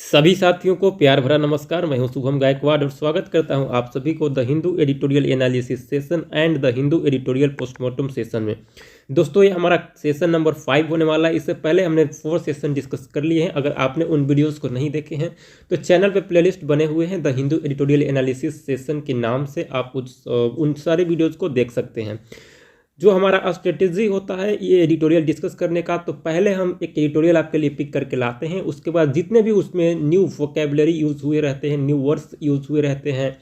सभी साथियों को प्यार भरा नमस्कार। मैं हूं शुभम गायकवाड़ और स्वागत करता हूं आप सभी को the Hindu editorial analysis session and the Hindu editorial postmortem session में। दोस्तों, ये हमारा सेशन नंबर 5 होने वाला है। इससे पहले हमने 4 सेशन डिस्कस कर लिए हैं। अगर आपने उन वीडियोस को नहीं देखे हैं तो चैनल पे प्लेलिस्ट बने हुए हैं the Hindu editorial analysis session के नाम से, आप उन सारे वीडियोज़ को देख सकते हैं। जो हमारा स्ट्रेटेजी होता है ये एडिटोरियल डिस्कस करने का, तो पहले हम एक एडिटोरियल आपके लिए पिक करके लाते हैं। उसके बाद जितने भी उसमें न्यू वोकेबलरी यूज़ हुए रहते हैं, न्यू वर्ड्स यूज़ हुए रहते हैं,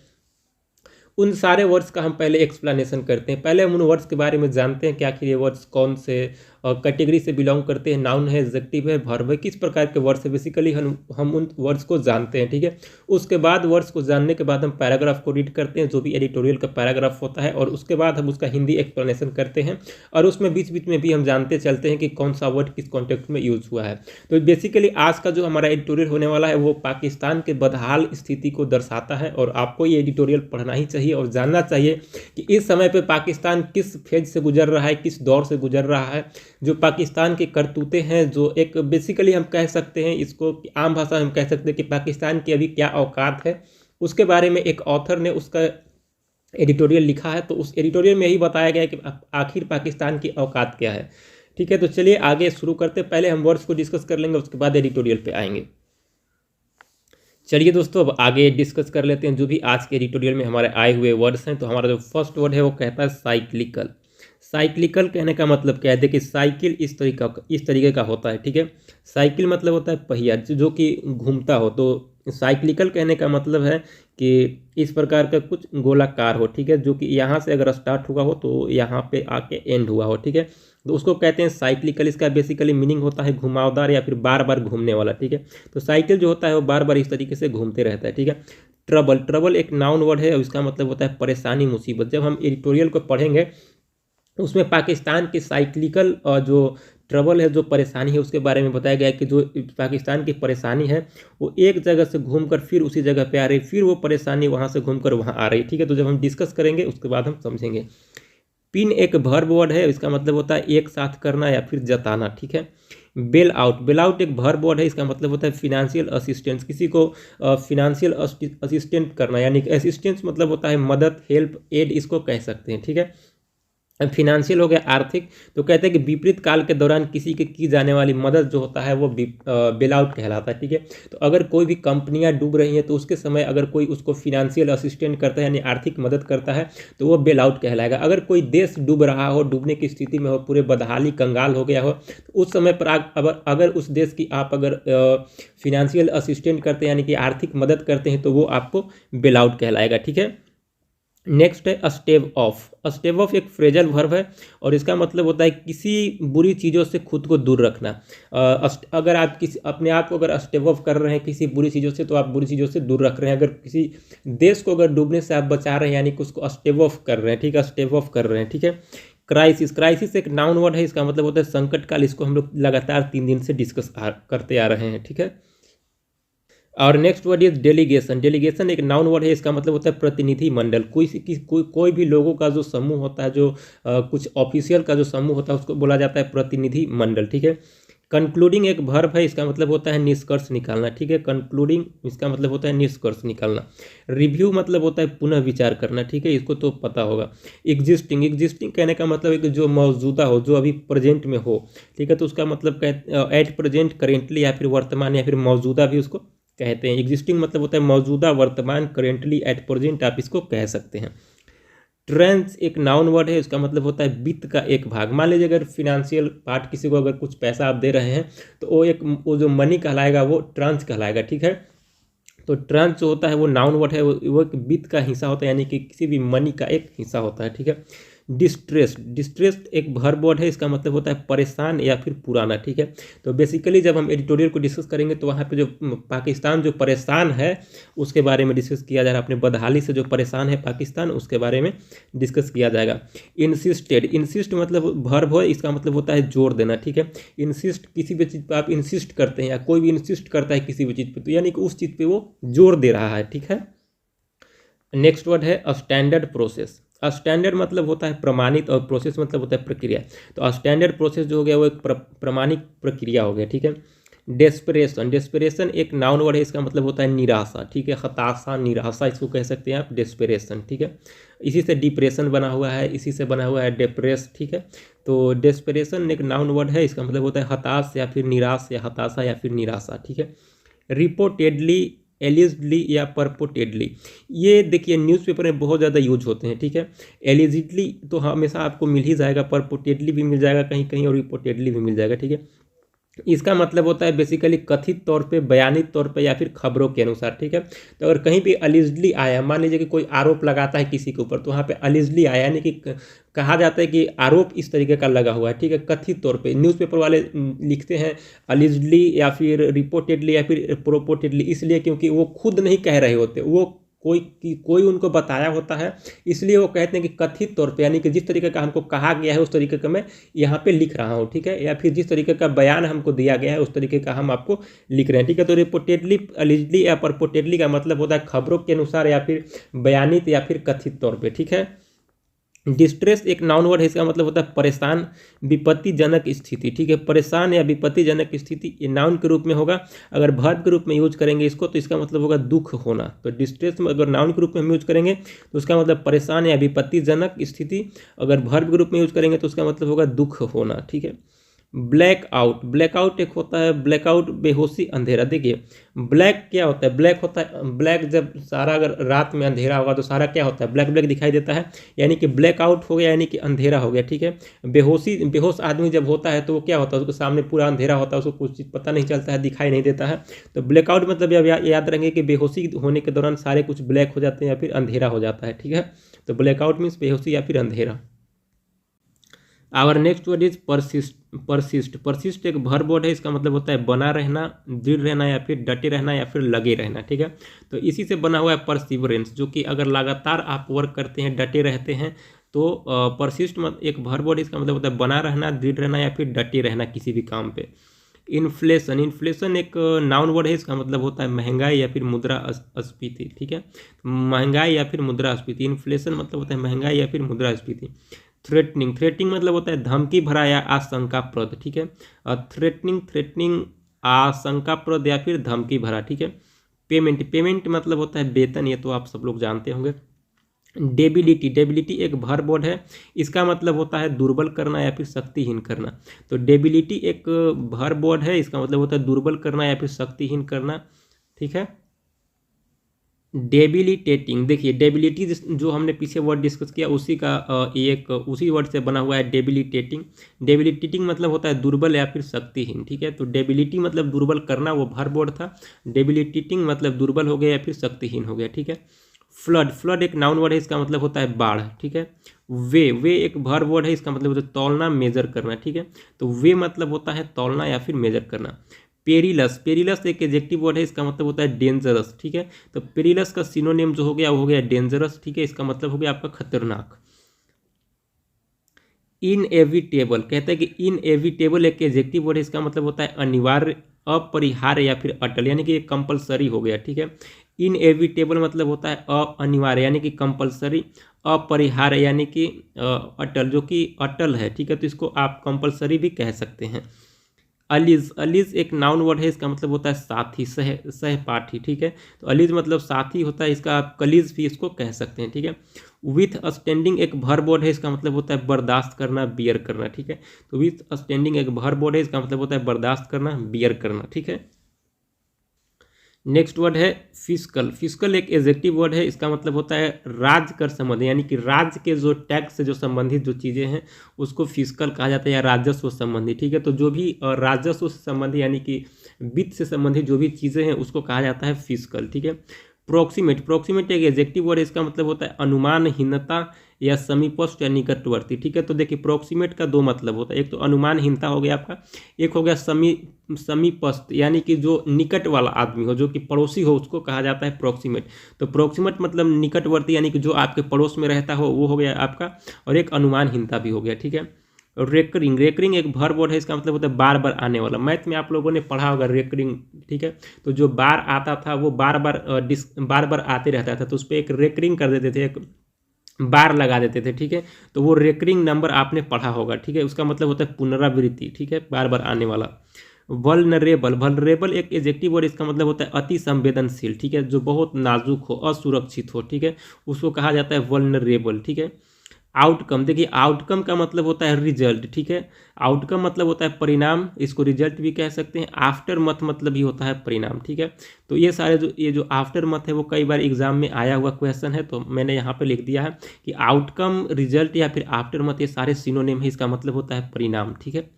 उन सारे वर्ड्स का हम पहले एक्सप्लेनेशन करते हैं। पहले हम उन वर्ड्स के बारे में जानते हैं कि आखिर ये वर्ड्स कौन से कैटेगरी से बिलोंग करते हैं, नाउन है, एडजेक्टिव है, वर्ब है, किस प्रकार के वर्ड्स है। बेसिकली हम उन वर्ड्स को जानते हैं, ठीक है। उसके बाद वर्ड्स को जानने के बाद हम पैराग्राफ को रीड करते हैं, जो भी एडिटोरियल का पैराग्राफ होता है, और उसके बाद हम उसका हिंदी एक्सप्लेनेशन करते हैं। और उसमें बीच बीच में भी हम जानते चलते हैं कि कौन सा वर्ड किस कॉन्टेक्स्ट में यूज़ हुआ है। तो बेसिकली आज का जो हमारा एडिटोरियल होने वाला है वो पाकिस्तान के बदहाल स्थिति को दर्शाता है, और आपको ये एडिटोरियल पढ़ना ही चाहिए और जानना चाहिए कि इस समय पे पाकिस्तान किस फेज से गुजर रहा है, किस दौर से गुजर रहा है। जो पाकिस्तान के करतूते हैं, जो एक बेसिकली हम कह सकते हैं, इसको आम भाषा में हम कह सकते हैं कि पाकिस्तान की अभी क्या औकात है, उसके बारे में एक ऑथर ने उसका एडिटोरियल लिखा है। तो उस एडिटोरियल में यही बताया गया है कि आखिर पाकिस्तान की औकात क्या है, ठीक है। तो चलिए आगे शुरू करते। पहले हम वर्ड्स को डिस्कस कर लेंगे, उसके बाद एडिटोरियल पे आएंगे। चलिए दोस्तों, अब आगे डिस्कस कर लेते हैं जो भी आज के एडिटोरियल में हमारे आए हुए वर्ड्स हैं। तो हमारा जो फर्स्ट वर्ड है वो कहता है साइक्लिकल। साइक्लिकल कहने का मतलब क्या है? देखिए, साइकिल इस तरीके का होता है, ठीक है। साइकिल मतलब होता है पहिया जो कि घूमता हो। तो साइक्लिकल कहने का मतलब है कि इस प्रकार का कुछ गोलाकार हो, ठीक है, जो कि यहाँ से अगर स्टार्ट हुआ हो तो यहाँ पे आके एंड हुआ हो, ठीक है। तो उसको कहते हैं साइक्लिकल। इसका बेसिकली मीनिंग होता है घुमावदार या फिर बार बार घूमने वाला, ठीक है। तो साइकिल जो होता है वो बार बार इस तरीके से घूमते रहता है, ठीक है। ट्रबल एक नाउन वर्ड है और इसका मतलब होता है परेशानी, मुसीबत। जब हम एडिटोरियल को पढ़ेंगे उसमें पाकिस्तान की साइक्लिकल जो ट्रबल है, जो परेशानी है, उसके बारे में बताया गया है कि जो पाकिस्तान की परेशानी है वो एक जगह से घूमकर फिर उसी जगह पे आ रही, फिर वो परेशानी वहाँ से घूमकर वहाँ आ रही, ठीक है। तो जब हम डिस्कस करेंगे उसके बाद हम समझेंगे। पिन एक वर्ब वर्ड है, इसका मतलब होता है एक साथ करना या फिर जताना, ठीक है। बेल आउट एक वर्ब वर्ड है, इसका मतलब होता है फिनेंशियल असिस्टेंस, किसी को फिनेंशियल असिस्टेंट करना, यानी कि असिस्टेंस मतलब होता है मदद, हेल्प, एड, इसको कह सकते हैं, ठीक है। फिनेंशियल हो गया आर्थिक। तो कहते हैं कि विपरीत काल के दौरान किसी के की जाने वाली मदद जो होता है वो बेल आउट कहलाता है, ठीक है। तो अगर कोई भी कंपनियां डूब रही हैं तो उसके समय अगर कोई उसको फिनेंशियल असिस्टेंट करता है, यानी आर्थिक मदद करता है, तो वो बेल आउट कहलाएगा। अगर कोई देश डूब रहा हो, डूबने की स्थिति में हो, पूरे बदहाली कंगाल हो गया हो, तो उस समय पर अगर उस देश की आप अगर फिनेंशियल असिस्टेंट करते हैं, यानी कि आर्थिक मदद करते हैं, तो वो आपको बेल आउट कहलाएगा, ठीक है। नेक्स्ट है स्टेव ऑफ। स्टेव ऑफ एक फ्रेजल वर्ब है और इसका मतलब होता है किसी बुरी चीज़ों से खुद को दूर रखना। अगर आप किसी अपने आप को अगर स्टेव ऑफ कर रहे हैं किसी बुरी चीज़ों से, तो आप बुरी चीज़ों से दूर रख रहे हैं। अगर किसी देश को अगर डूबने से आप बचा रहे हैं, यानी कि उसको स्टेव ऑफ कर रहे हैं, ठीक है, स्टेव ऑफ कर रहे हैं, ठीक है। क्राइसिस एक नाउन वर्ड है, इसका मतलब होता है संकट काल। इसको हम लोग लगातार 3 दिन से डिस्कस करते आ रहे हैं, ठीक है। और नेक्स्ट वर्ड इज डेलीगेशन एक नाउन वर्ड है, इसका मतलब होता है प्रतिनिधि मंडल। कोई भी लोगों का जो समूह होता है, जो कुछ ऑफिशियल का जो समूह होता है, उसको बोला जाता है प्रतिनिधि मंडल, ठीक है। कंक्लूडिंग एक वर्ब है, इसका मतलब होता है निष्कर्ष निकालना, ठीक है। कंक्लूडिंग इसका मतलब होता है निष्कर्ष निकालना। रिव्यू मतलब होता है पुनः विचार करना, ठीक है, इसको तो पता होगा। एग्जिस्टिंग कहने का मतलब है कि जो मौजूदा हो, जो अभी प्रेजेंट में हो, ठीक है। तो उसका मतलब एट प्रेजेंट, करेंटली, या फिर वर्तमान, या फिर मौजूदा भी उसको कहते हैं। एग्जिस्टिंग मतलब होता है मौजूदा, वर्तमान, करेंटली, एट प्रेजेंट, आप इसको कह सकते हैं। ट्रेंच एक नाउन वर्ड है, इसका मतलब होता है वित्त का एक भाग। मान लीजिए अगर फिनेंशियल पार्ट, किसी को अगर कुछ पैसा आप दे रहे हैं, तो वो जो मनी कहलाएगा वो ट्रांच कहलाएगा, ठीक है। तो ट्रांच जो होता है वो नाउन वर्ड है, वो एक वित्त का हिस्सा होता है, यानी कि किसी भी मनी का एक हिस्सा होता है, ठीक है। डिस्ट्रेस्ड एक वर्ब वर्ड है, इसका मतलब होता है परेशान या फिर पुराना, ठीक है। तो बेसिकली जब हम एडिटोरियल को डिस्कस करेंगे तो वहाँ पे जो पाकिस्तान जो परेशान है उसके बारे में डिस्कस किया जा रहा है। अपने बदहाली से जो परेशान है पाकिस्तान, उसके बारे में डिस्कस किया जाएगा। इंसिस्ट मतलब वर्ब है, इसका मतलब होता है जोर देना, ठीक है। इंसिस्ट किसी भी चीज़ पर आप इंसिस्ट करते हैं, या कोई भी इंसिस्ट करता है किसी भी चीज़ पर, तो यानी कि उस चीज़ पर वो जोर दे रहा है, ठीक है। नेक्स्ट वर्ड है स्टैंडर्ड प्रोसेस। स्टैंडर्ड मतलब होता है प्रमाणित और प्रोसेस मतलब होता है प्रक्रिया। तो स्टैंडर्ड प्रोसेस जो हो गया वो एक प्रमाणिक प्रक्रिया हो गया, ठीक है। डेस्परेशन, डेस्परेशन एक नाउन वर्ड है, इसका मतलब होता है निराशा, ठीक है, हताशा, निराशा इसको कह सकते हैं आप, डेस्परेशन, ठीक है। इसी से डिप्रेशन बना हुआ है, इसी से बना हुआ है डिप्रेस, ठीक है। तो डेस्परेशन एक नाउन वर्ड है, इसका मतलब होता है हताश या फिर निराश या हताशा या फिर निराशा, ठीक है। रिपोर्टेडली, एलिजिडली या परपोटेडली, ये देखिए न्यूज़पेपर में बहुत ज़्यादा यूज होते हैं, ठीक है। एलिजिडली तो हमेशा आपको मिल ही जाएगा, परपोटेडली भी मिल जाएगा कहीं कहीं और रिपोर्टेडली भी मिल जाएगा, ठीक है। इसका मतलब होता है बेसिकली कथित तौर पे, बयानित तौर पे या फिर खबरों के अनुसार, ठीक है। तो अगर कहीं भी अलिजली आया, मान लीजिए कि कोई आरोप लगाता है किसी के ऊपर, तो वहाँ पे अलिजली आया, यानी कि कहा जाता है कि आरोप इस तरीके का लगा हुआ है, ठीक है, कथित तौर पे। न्यूज़पेपर वाले लिखते हैं अलिजली या फिर रिपोर्टेडली या फिर प्रोपोर्टेडली, इसलिए क्योंकि वो खुद नहीं कह रहे होते, वो कोई उनको बताया होता है, इसलिए वो कहते हैं कि कथित तौर पे, यानी कि जिस तरीके का हमको कहा गया है उस तरीके का मैं यहाँ पे लिख रहा हूँ, ठीक है, या फिर जिस तरीके का बयान हमको दिया गया है उस तरीके का हम आपको लिख रहे हैं, ठीक है। तो रिपोर्टेडली, अलिजली या परपोर्टेडली का मतलब होता है खबरों के अनुसार या फिर बयानित या फिर कथित तौर पर, ठीक है। डिस्ट्रेस एक नाउन वर्ड है, इसका मतलब होता है परेशान, विपत्तिजनक स्थिति, ठीक है। परेशान या विपत्तिजनक स्थिति ये नाउन के रूप में होगा। अगर वर्ब के रूप में यूज करेंगे इसको तो इसका मतलब होगा दुख होना। तो डिस्ट्रेस में अगर नाउन के रूप में हम यूज करेंगे तो उसका मतलब परेशान या विपत्तिजनक स्थिति, अगर वर्ब के रूप में यूज करेंगे तो उसका मतलब होगा दुख होना, ठीक है। ब्लैकआउट, ब्लैकआउट एक होता है, ब्लैकआउट बेहोशी, अंधेरा। देखिए ब्लैक क्या होता है, ब्लैक होता है, ब्लैक जब सारा अगर रात में अंधेरा होगा तो सारा क्या होता है, ब्लैक ब्लैक दिखाई देता है, यानी कि ब्लैकआउट हो गया, यानी कि अंधेरा हो गया, ठीक है। बेहोशी, बेहोश आदमी जब होता है तो वो क्या होता है, उसके सामने पूरा अंधेरा होता है, उसको कुछ चीज़ पता नहीं चलता है, दिखाई नहीं देता है। तो ब्लैकआउट मतलब याद रखेंगे कि बेहोशी होने के दौरान सारे कुछ ब्लैक हो जाते हैं या फिर अंधेरा हो जाता है, ठीक है। तो ब्लैकआउट मीन्स बेहोशी या फिर अंधेरा। Our next word is persist, persist, persist एक वर्ब वर्ड है, इसका मतलब होता है बना रहना, दृढ़ रहना या फिर डटे रहना या फिर लगे रहना, ठीक है। तो इसी से बना हुआ है परसिवरेंस, जो कि अगर लगातार आप वर्क करते हैं, डटे रहते हैं, तो परसिस्ट एक वर्ब वर्ड, इसका मतलब होता है बना रहना, दृढ़ रहना या फिर डटे रहना किसी भी काम पे। इन्फ्लेशन, इन्फ्लेशन एक नाउन वर्ड है, इसका मतलब होता है महंगाई या फिर मुद्रास्फीति, ठीक है। महंगाई या फिर मुद्रास्फीति, इन्फ्लेशन मतलब होता है महंगाई या फिर मुद्रास्फीति। थ्रेटनिंग, थ्रेटनिंग मतलब होता है धमकी भरा या आशंकाप्रद, ठीक है। थ्रेटनिंग, थ्रेटनिंग आशंकाप्रद या फिर धमकी भरा, ठीक है। पेमेंट, पेमेंट मतलब होता है वेतन, ये तो आप सब लोग जानते होंगे। डेबिलिटी, डेबिलिटी एक वर्ब वर्ड है, इसका मतलब होता है दुर्बल करना या फिर शक्तिहीन करना। तो डेबिलिटी एक वर्ब वर्ड है, इसका मतलब होता है दुर्बल करना या फिर शक्तिहीन करना, ठीक है। डेबिलिटेटिंग, देखिए डेबिलिटी जो हमने पीछे वर्ड डिस्कस किया उसी का एक उसी वर्ड से बना हुआ है डेबिलिटेटिंग। डेबिलिटेटिंग मतलब होता है दुर्बल या फिर शक्तिहीन, ठीक है। तो डेबिलिटी मतलब दुर्बल करना, वो वर्ब वर्ड था। डेबिलिटेटिंग मतलब दुर्बल हो गया या फिर शक्तिहीन हो गया, ठीक है। फ्लड, फ्लड एक नाउन वर्ड है, इसका मतलब होता है बाढ़, ठीक है। वे एक वर्ब वर्ड है, इसका मतलब होता है तौलना, मेजर करना, ठीक है। तो वे मतलब होता है तौलना या फिर मेजर करना। पेरिलस, पेरिलस एक एडजेक्टिव वर्ड है, इसका मतलब होता है डेंजरस, ठीक है। तो पेरिलस का सिनोनिम जो हो गया वो हो गया डेंजरस, ठीक है, इसका मतलब हो गया आपका खतरनाक। इनएविटेबल, कहते हैं कि इनएविटेबल एक एडजेक्टिव वर्ड है, इसका मतलब होता है अनिवार्य, अपरिहार्य या फिर अटल, यानी कि ये कंपलसरी हो गया, ठीक है। इनएविटेबल मतलब होता है अनिवार्य यानी कि कंपलसरी, अपरिहार्य यानी कि अटल, जो कि अटल है, ठीक है। तो इसको आप कंपलसरी भी कह सकते हैं। अलीज, अलीज एक नाउन वर्ड है, इसका मतलब होता है साथी, सहपाठी, ठीक है। तो अलीज मतलब साथी होता है, इसका आप कलीज भी इसको कह सकते हैं, ठीक है। विथ स्टैंडिंग एक वर्ब वर्ड है, इसका मतलब होता है बर्दाश्त करना, बियर करना, ठीक है। तो विथ स्टैंडिंग एक वर्ब वर्ड है, इसका मतलब होता है बर्दाश्त करना, बियर करना, ठीक है। नेक्स्ट वर्ड है फिस्कल, फिस्कल एक एडजेक्टिव वर्ड है, इसका मतलब होता है राज्य कर संबंधी, यानी कि राज्य के जो टैक्स से जो संबंधित जो चीज़ें हैं उसको फिस्कल कहा जाता है, या राजस्व संबंधी, ठीक है। तो जो भी राजस्व से संबंधी यानी कि वित्त से संबंधित जो भी चीज़ें हैं उसको कहा जाता है फिस्कल, ठीक है। प्रोक्सीमेट, प्रोक्सीमेट एक एडजेक्टिव वर्ड है, इसका मतलब होता है अनुमानहीनता या समीपस्थ या निकटवर्ती, ठीक है। तो देखिए प्रोक्सीमेट का दो मतलब होता है, एक तो अनुमानहीनता हो गया आपका, एक हो गया समीपस्थ यानी कि जो निकट वाला आदमी हो, जो कि पड़ोसी हो, उसको कहा जाता है प्रोक्सीमेट। तो प्रोक्सीमेट मतलब निकटवर्ती यानी कि जो आपके पड़ोस में रहता हो वो हो गया आपका, और एक अनुमानहीनता भी हो गया, ठीक है। रेकरिंग, रेकरिंग एक वर्ब वर्ड है, इसका मतलब होता है बार बार आने वाला। मैथ में आप लोगों ने पढ़ा होगा रेकरिंग, ठीक है। तो जो बार आता था वो बार बार आते रहता था, तो उस पर एक रेकरिंग कर देते थे, एक बार लगा देते थे, ठीक है। तो वो रेकरिंग नंबर आपने पढ़ा होगा, ठीक है। उसका मतलब होता है पुनरावृत्ति, ठीक है, बार बार आने वाला। वल्नरेबल, वल्नरेबल एक एडजेक्टिव वर्ड, इसका मतलब होता है अति संवेदनशील, ठीक है, जो बहुत नाजुक हो, असुरक्षित हो, ठीक है, उसको कहा जाता है वल्नरेबल, ठीक है। आउटकम, देखिए आउटकम का मतलब होता है रिजल्ट, ठीक है, आउटकम मतलब होता है परिणाम, इसको रिजल्ट भी कह सकते हैं। आफ्टर मथ मतलब ही होता है परिणाम, ठीक है। तो ये सारे जो आफ्टर मथ है वो कई बार एग्जाम में आया हुआ क्वेश्चन है, तो मैंने यहाँ पे लिख दिया है कि आउटकम, रिजल्ट या फिर आफ्टर मथ ये सारे सिनोनिम है, इसका मतलब होता है परिणाम, ठीक है।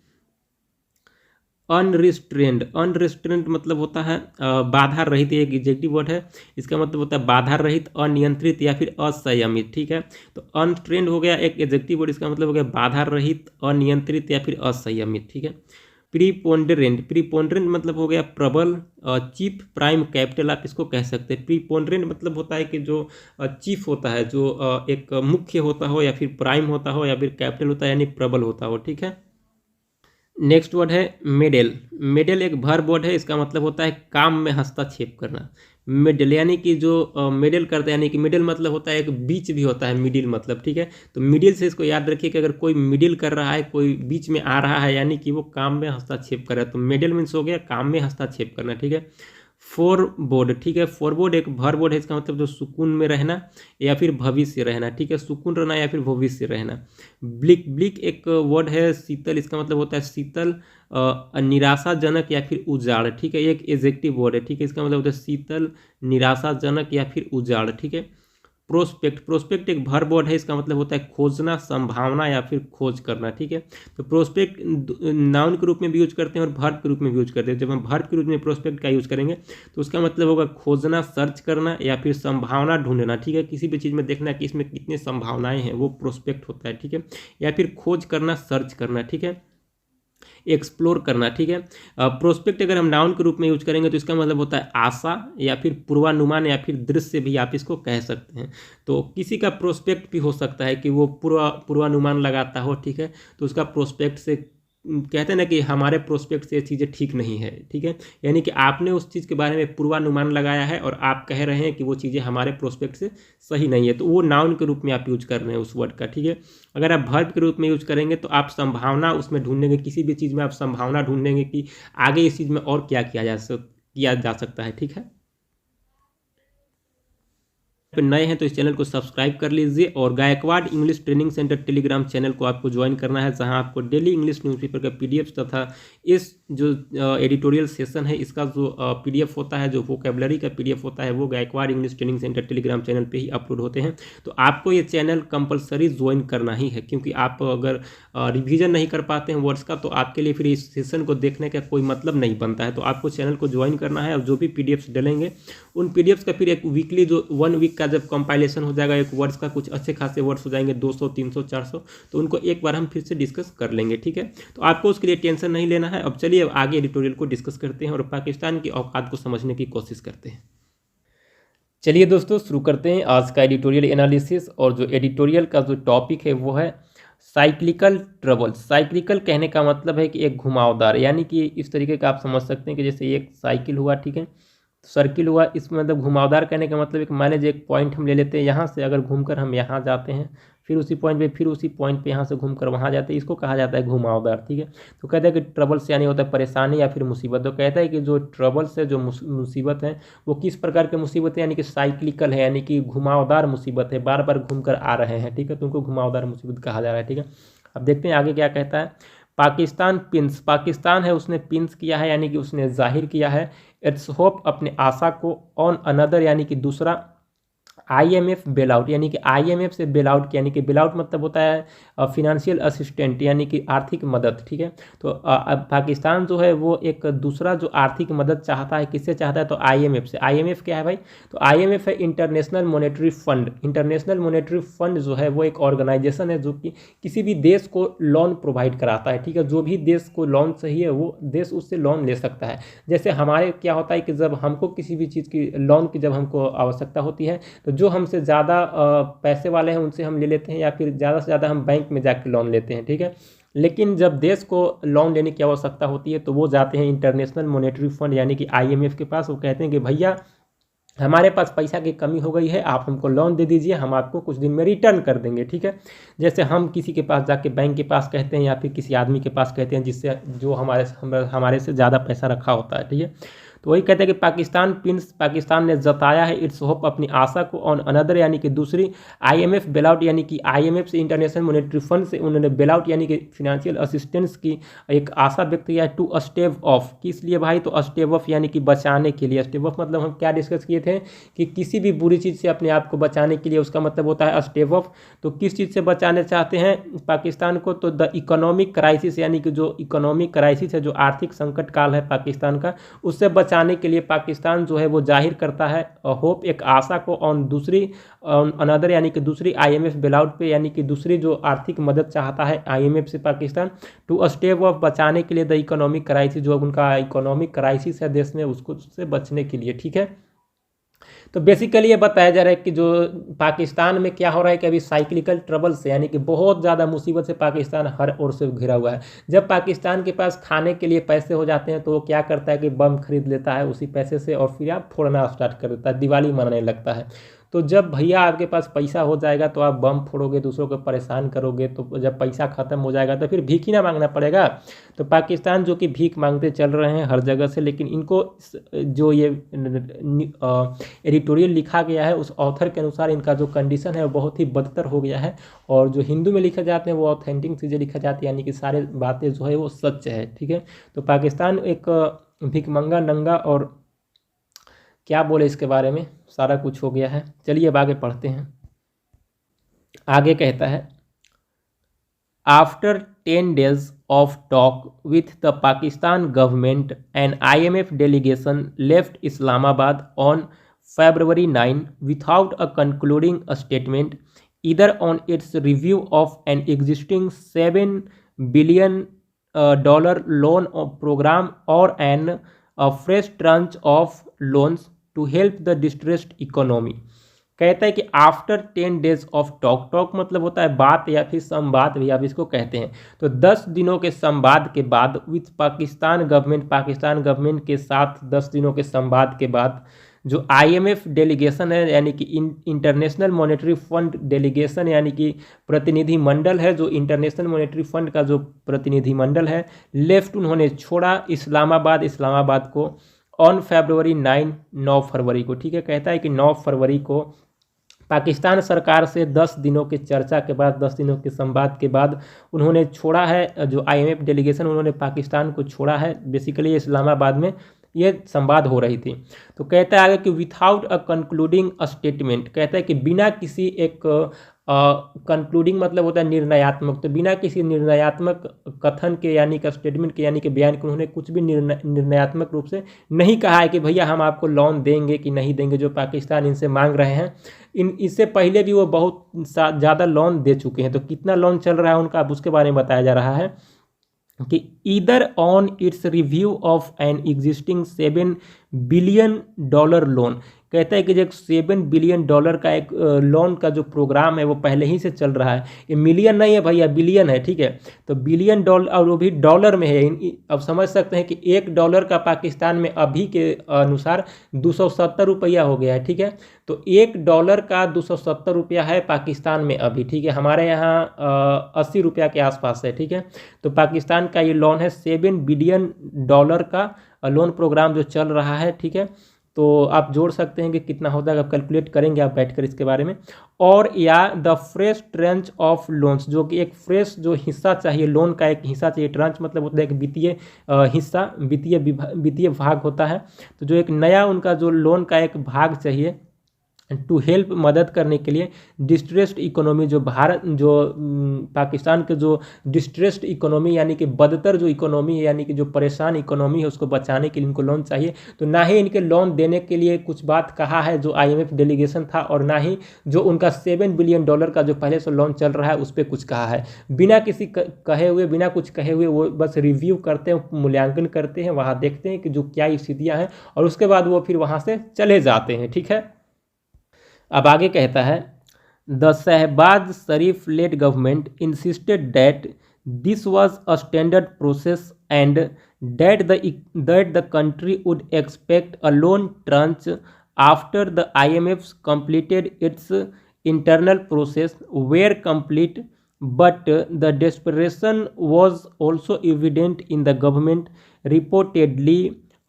अनरिस्ट्रेंड, अनरिस्ट्रेंड मतलब होता है बाधा रहित, एक एडजेक्टिव वर्ड है, इसका मतलब होता है बाधा रहित, अनियंत्रित या फिर असंयमित, ठीक है। तो अनट्रेंड हो गया एक एडजेक्टिव वर्ड, इसका मतलब हो गया बाधा रहित, अनियंत्रित या फिर असंयमित, ठीक है। प्रीपोंडरेंट, प्रीपोंडरेंट मतलब हो गया प्रबल, चीफ, प्राइम, कैपिटल आप इसको कह सकते हैं। प्रीपोंडरेंट मतलब होता है कि जो चीफ होता है, जो एक मुख्य होता हो या फिर प्राइम होता हो या फिर कैपिटल होता है यानी प्रबल होता हो, ठीक है। नेक्स्ट वर्ड है मेडल, मेडल एक वर्ब वर्ड है, इसका मतलब होता है काम में हस्तक्षेप करना। मेडल यानी कि जो मेडल करता है, यानी कि मिडिल मतलब होता है एक बीच भी होता है, मिडिल मतलब, ठीक है। तो मिडिल से इसको याद रखिए कि अगर कोई मिडिल कर रहा है, कोई बीच में आ रहा है, यानी कि वो काम में हस्तक्षेप कर रहा है, तो मेडल मीन्स हो गया काम में हस्तक्षेप करना, ठीक है। फोरबोर्ड, ठीक है, फोरबोर्ड एक वर्ब वर्ड है, इसका मतलब जो सुकून में रहना या फिर भविष्य रहना, ठीक है, सुकून रहना या फिर भविष्य रहना। ब्लिक, ब्लिक एक वर्ड है, शीतल, इसका मतलब होता है शीतल, निराशाजनक या फिर उजाड़, ठीक है, एक एडजेक्टिव वर्ड है, ठीक है, इसका मतलब होता है शीतल, निराशाजनक या फिर उजाड़, ठीक है। प्रोस्पेक्ट, प्रोस्पेक्ट एक वर्ब वर्ड है, इसका मतलब होता है खोजना, संभावना या फिर खोज करना, ठीक है। तो प्रोस्पेक्ट नाउन के रूप में भी यूज करते हैं और वर्ब के रूप में भी यूज करते हैं। जब हम वर्ब के रूप में प्रोस्पेक्ट का यूज करेंगे तो उसका मतलब होगा खोजना, सर्च करना या फिर संभावना ढूंढना, ठीक है, किसी भी चीज़ में देखना कि इसमें कितनी संभावनाएं हैं, वो प्रोस्पेक्ट होता है, ठीक है, या फिर खोज करना, सर्च करना, ठीक है, एक्सप्लोर करना, ठीक है। प्रोस्पेक्ट अगर हम नाउन के रूप में यूज करेंगे तो इसका मतलब होता है आशा या फिर पूर्वानुमान या फिर दृश्य भी आप इसको कह सकते हैं। तो किसी का प्रोस्पेक्ट भी हो सकता है कि वो पूर्वानुमान लगाता हो, ठीक है, तो उसका प्रोस्पेक्ट से कहते हैं ना कि हमारे प्रोस्पेक्ट से ये चीज़ें ठीक नहीं है, ठीक है, यानी कि आपने उस चीज़ के बारे में पूर्वानुमान लगाया है और आप कह रहे हैं कि वो चीज़ें हमारे प्रोस्पेक्ट से सही नहीं है, तो वो नाउन के रूप में आप यूज कर रहे हैं उस वर्ड का, ठीक है। अगर आप वर्ब के रूप में यूज करेंगे तो आप संभावना उसमें ढूंढेंगे, किसी भी चीज़ में आप संभावना ढूंढेंगे कि आगे इस चीज़ में और क्या किया जा सकता है, ठीक है। पे नए हैं तो इस चैनल को सब्सक्राइब कर लीजिए और Gaikwad English training centre Telegram channel को आपको ज्वाइन करना है, जहां आपको डेली इंग्लिश न्यूज़पेपर का पीडीएफ तथा इस जो एडिटोरियल सेशन है इसका जो पीडीएफ होता है, जो वोकेबलरी का पीडीएफ होता है, वो Gaikwad English training centre Telegram channel पे ही अपलोड होते हैं। तो आपको ये चैनल कंपलसरी ज्वाइन करना ही है, क्योंकि आप अगर रिविजन नहीं कर पाते हैं वर्ड्स का तो आपके लिए फिर इस सेशन को देखने का कोई मतलब नहीं बनता है। तो आपको चैनल को ज्वाइन करना है और जो भी पीडीएफ्स डलेंगे उन पीडीएफ्स का फिर एक वीकली जो 1 वीक का जब कंपाइलेशन हो जाएगा, एक वर्ड्स का कुछ अच्छे खासे वर्ड्स हो जाएंगे 200, 300, 400, तो उनको एक बार हम फिर से डिस्कस कर लेंगे, ठीक है। तो आपको उसके लिए टेंशन नहीं लेना है। अब चलिए आगे एडिटोरियल को डिस्कस करते हैं और पाकिस्तान की औकात को समझने की कोशिश करते हैं। चलिए दोस्तों शुरू करते हैं आज का एडिटोरियल एनालिसिस। और जो एडिटोरियल का जो टॉपिक है वो है साइक्लिकल ट्रबल। साइक्लिकल कहने का मतलब है कि एक घुमावदार, यानी कि इस तरीके का आप समझ सकते हैं कि जैसे एक साइकिल हुआ, ठीक है, सर्किल हुआ, इसमें मतलब घुमावदार कहने का मतलब एक मान लीजिए एक पॉइंट हम ले लेते हैं, यहाँ से अगर घूमकर हम यहाँ जाते हैं, फिर उसी पॉइंट पे, फिर उसी पॉइंट पे यहाँ से घूमकर वहाँ जाते हैं, इसको कहा जाता है घुमावदार, ठीक है। तो कहते हैं कि ट्रबल से यानी होता है परेशानी या फिर मुसीबत। तो कहता है कि जो ट्रबल से जो मुसीबत है वो किस प्रकार की मुसीबत है, यानी कि साइक्लिकल है, यानी कि घुमावदार मुसीबत है, बार बार घूम कर आ रहे हैं, ठीक है, तो उनको घुमावदार मुसीबत कहा जा रहा है, ठीक है। अब देखते हैं आगे क्या कहता है। पाकिस्तान पिंस, पाकिस्तान है उसने पिंस किया है, यानी कि उसने जाहिर किया है इट्स होप, अपने आशा को, ऑन अनदर यानी कि दूसरा, IMF बेल आउट, यानी कि IMF से बेल आउट किया, यानी कि बेल आउट मतलब होता है फिनेंशियल असिस्टेंट, यानी कि आर्थिक मदद, ठीक है। तो अब पाकिस्तान जो है वो एक दूसरा जो आर्थिक मदद चाहता है, किससे चाहता है, तो IMF से। IMF क्या है भाई, तो IMF है international monetary fund. International monetary fund जो है वो एक ऑर्गेनाइजेशन है जो कि किसी भी देश को लोन प्रोवाइड कराता है, ठीक है। जो भी देश को लोन चाहिए वो देश उससे लोन ले सकता है। जैसे हमारे क्या होता है कि जब हमको किसी भी चीज़ की लोन की जब हमको आवश्यकता होती है तो जो हमसे ज़्यादा पैसे वाले हैं उनसे हम ले लेते हैं, या फिर ज़्यादा से ज़्यादा हम बैंक में जाकर लोन लेते हैं, ठीक है। लेकिन जब देश को लोन लेने की आवश्यकता होती है तो वो जाते हैं इंटरनेशनल मॉनेटरी फंड यानी कि IMF के पास। वो कहते हैं कि भैया हमारे पास पैसा की कमी हो गई है, आप हमको लोन दे दीजिए, हम आपको कुछ दिन में रिटर्न कर देंगे, ठीक है। जैसे हम किसी के पास जाके बैंक के पास कहते हैं या फिर किसी आदमी के पास कहते हैं जिससे जो हमारे से ज़्यादा पैसा रखा होता है, ठीक है। तो वही कहते हैं कि पाकिस्तान ने जताया है इट्स होप, अपनी आशा को, ऑन अनदर यानी कि दूसरी आईएमएफ बेलआउट, यानी कि आईएमएफ से, इंटरनेशनल मॉनेटरी फंड से उन्होंने बेलआउट यानी कि फिनेंशियल असिस्टेंस की एक आशा व्यक्त किया है। टू स्टेव ऑफ, किस लिए भाई? तो स्टेव ऑफ यानी कि बचाने के लिए। स्टेव ऑफ मतलब हम क्या डिस्कस किए थे कि किसी भी बुरी चीज़ से अपने आप को बचाने के लिए उसका मतलब होता है स्टेव ऑफ। तो किस चीज़ से बचाने चाहते हैं पाकिस्तान को? तो द इकोनॉमिक क्राइसिस, यानी कि जो इकोनॉमिक क्राइसिस है, जो आर्थिक संकट काल है पाकिस्तान का, उससे बचाने के लिए पाकिस्तान जो है वो जाहिर करता है होप, एक आशा को, ऑन अनदर यानी कि दूसरी आईएमएफ बेलआउट पे, यानी कि दूसरी जो आर्थिक मदद चाहता है आईएमएफ से पाकिस्तान, टू स्टेव ऑफ, बचाने के लिए, द इकोनॉमिक क्राइसिस, जो उनका इकोनॉमिक क्राइसिस है देश में, उसको से बचने के लिए, ठीक है। तो बेसिकली ये बताया जा रहा है कि जो पाकिस्तान में क्या हो रहा है कि अभी साइक्लिकल ट्रबल से, यानी कि बहुत ज़्यादा मुसीबत से पाकिस्तान हर ओर से घिरा हुआ है। जब पाकिस्तान के पास खाने के लिए पैसे हो जाते हैं तो वो क्या करता है कि बम खरीद लेता है उसी पैसे से, और फिर आप फोड़ना स्टार्ट कर देता है, दिवाली मनाने लगता है। तो जब भैया आपके पास पैसा हो जाएगा तो आप बम फोड़ोगे, दूसरों को परेशान करोगे, तो जब पैसा ख़त्म हो जाएगा तो फिर भीख ही ना मांगना पड़ेगा। तो पाकिस्तान जो कि भीख मांगते चल रहे हैं हर जगह से, लेकिन इनको जो ये एडिटोरियल लिखा गया है उस ऑथर के अनुसार इनका जो कंडीशन है वो बहुत ही बदतर हो गया है। और जो हिंदू में लिखे जाते हैं वो ऑथेंटिक चीज़ें लिखा जाती है, यानी कि सारे बातें जो है वो सच है, ठीक है। तो पाकिस्तान एक भिखमंगा, नंगा, और क्या बोले इसके बारे में, सारा कुछ हो गया है। चलिए अब आगे पढ़ते हैं। आगे कहता है, after 10 days of talk with the Pakistan government, an IMF delegation left Islamabad on February 9 without a concluding statement, either on its review of an existing $7 billion loan program or an fresh tranche of loans to help the distressed economy। कहता है कि after 10 days of talk मतलब होता है बात या फिर संवाद भी आप इसको कहते हैं। तो 10 दिनों के संवाद के बाद विथ पाकिस्तान गवर्नमेंट के साथ 10 दिनों के संवाद के बाद जो आईएमएफ डेलीगेशन है, यानी कि इंटरनेशनल मॉनेटरी फंड डेलीगेशन, यानी कि प्रतिनिधि मंडल है, जो इंटरनेशनल मॉनेटरी फंड का जो प्रतिनिधि मंडल है, लेफ्ट, उन्होंने छोड़ा इस्लामाबाद को ऑन February 9 फरवरी को, ठीक है। कहता है कि 9 फरवरी को पाकिस्तान सरकार से 10 दिनों के चर्चा के बाद, 10 दिनों के संवाद के बाद उन्होंने छोड़ा है, जो आईएमएफ डेलीगेशन उन्होंने पाकिस्तान को छोड़ा है। बेसिकली इस्लामाबाद में ये संवाद हो रही थी। तो कहता है आगे कि विथआउट अ कंक्लूडिंग स्टेटमेंट, कहता है कि बिना किसी एक कंक्लूडिंग मतलब होता है निर्णयात्मक, तो बिना किसी निर्णयात्मक कथन के, यानी कि स्टेटमेंट के, यानी कि बयान के, उन्होंने कुछ भी निर्णयात्मक रूप से नहीं कहा है कि भैया हम आपको लोन देंगे कि नहीं देंगे, जो पाकिस्तान इनसे मांग रहे हैं। इससे पहले भी वो बहुत ज़्यादा लोन दे चुके हैं। तो कितना लोन चल रहा है उनका, अब उसके बारे में बताया जा रहा है कि either on it's review of an existing $7 billion loan, कहता है कि जो $7 बिलियन का एक लोन का जो प्रोग्राम है वो पहले ही से चल रहा है। ये मिलियन नहीं है भैया, बिलियन है, ठीक है। तो बिलियन डॉलर, और वो भी डॉलर में है। अब समझ सकते हैं कि $1 का पाकिस्तान में अभी के अनुसार 270 रुपया हो गया है, ठीक है। तो $1 का 270 रुपया है पाकिस्तान में अभी, ठीक है। हमारे यहाँ 80 रुपया के आसपास है, ठीक है। तो पाकिस्तान का ये लोन है $7 बिलियन का लोन प्रोग्राम जो चल रहा है, ठीक है। तो आप जोड़ सकते हैं कि कितना होता है, आप कैलकुलेट करेंगे आप बैठकर इसके बारे में। और या the fresh trench of loans, जो कि एक फ्रेश जो हिस्सा चाहिए, लोन का एक हिस्सा चाहिए। ट्रांच मतलब होता है एक वित्तीय हिस्सा, वित्तीय भाग होता है। तो जो एक नया उनका जो लोन का एक भाग चाहिए टू हेल्प, मदद करने के लिए डिस्ट्रेस्ड इकोनॉमी, जो पाकिस्तान के जो डिस्ट्रेस्ड इकोनॉमी, यानी कि बदतर जो इकोनॉमी है, यानी कि जो परेशान इकोनॉमी है, उसको बचाने के लिए इनको लोन चाहिए। तो ना ही इनके लोन देने के लिए कुछ बात कहा है जो आईएमएफ डेलीगेशन था, और ना ही जो उनका $7 बिलियन का जो पहले से लोन चल रहा है उस पर कुछ कहा है। बिना किसी कहे हुए, बिना कुछ कहे हुए वो बस रिव्यू करते हैं, मूल्यांकन करते हैं, वहाँ देखते हैं कि जो क्या स्थितियाँ हैं, और उसके बाद वो फिर वहाँ से चले जाते हैं, ठीक है। अब आगे कहता है, the Shehbaz Sharif led government insisted that this was a standard process and that the country would expect a loan tranche after the IMF completed its internal process were complete, but the desperation was also evident in the government reportedly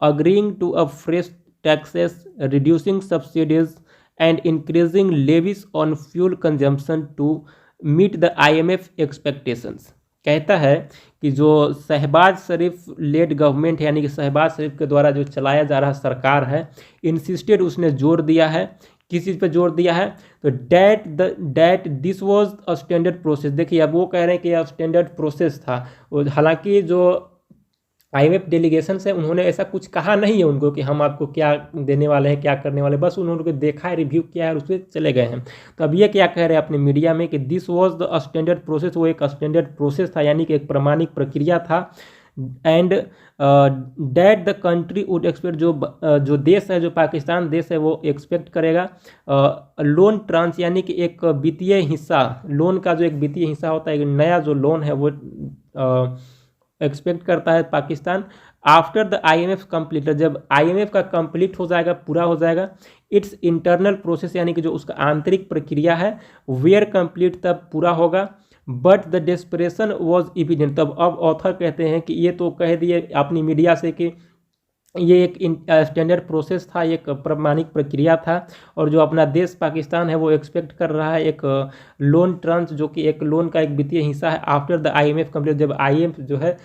agreeing to a fresh taxes, reducing subsidies and increasing levies on fuel consumption to meet the IMF expectations। कहता है कि जो Shahbaz Sharif led government यानी कि शहबाज शरीफ के द्वारा जो चलाया जा रहा सरकार है, इंसिस्टेड उसने जोर दिया है, किस चीज़ पे जोर दिया है, तो that this was a standard process. देखिए अब वो कह रहे हैं कि यह स्टैंडर्ड प्रोसेस था, हालांकि जो IMF डेलीगेशन है उन्होंने ऐसा कुछ कहा नहीं है उनको कि हम आपको क्या देने वाले हैं, क्या करने वाले, बस उन्होंने देखा है, रिव्यू किया है और उससे चले गए हैं। तो अब ये क्या कह रहे हैं अपने मीडिया में कि this was the standard process, वो एक स्टैंडर्ड प्रोसेस था यानी कि एक प्रमाणिक प्रक्रिया था। And that the country would expect, जो देश है, जो पाकिस्तान देश है, वो एक्सपेक्ट करेगा लोन ट्रांस यानी कि एक वित्तीय हिस्सा, लोन का जो एक वित्तीय हिस्सा होता है, एक नया जो लोन है वो एक्सपेक्ट करता है Pakistan. After the IMF complete, जब IMF का कंप्लीट हो जाएगा, पूरा हो जाएगा, इट्स इंटरनल प्रोसेस यानी कि जो उसका आंतरिक प्रक्रिया है वेयर कंप्लीट, तब पूरा होगा। But the desperation was evident, तब अब ऑथर कहते हैं कि ये तो कह दिए अपनी मीडिया से कि ये एक स्टैंडर्ड प्रोसेस था, एक प्रमाणिक प्रक्रिया था, और जो अपना देश पाकिस्तान है वो एक्सपेक्ट कर रहा है एक लोन ट्रांस, जो कि एक लोन का एक वित्तीय हिस्सा है। आफ्टर द IMF कंप्लीट, जब IMF जो है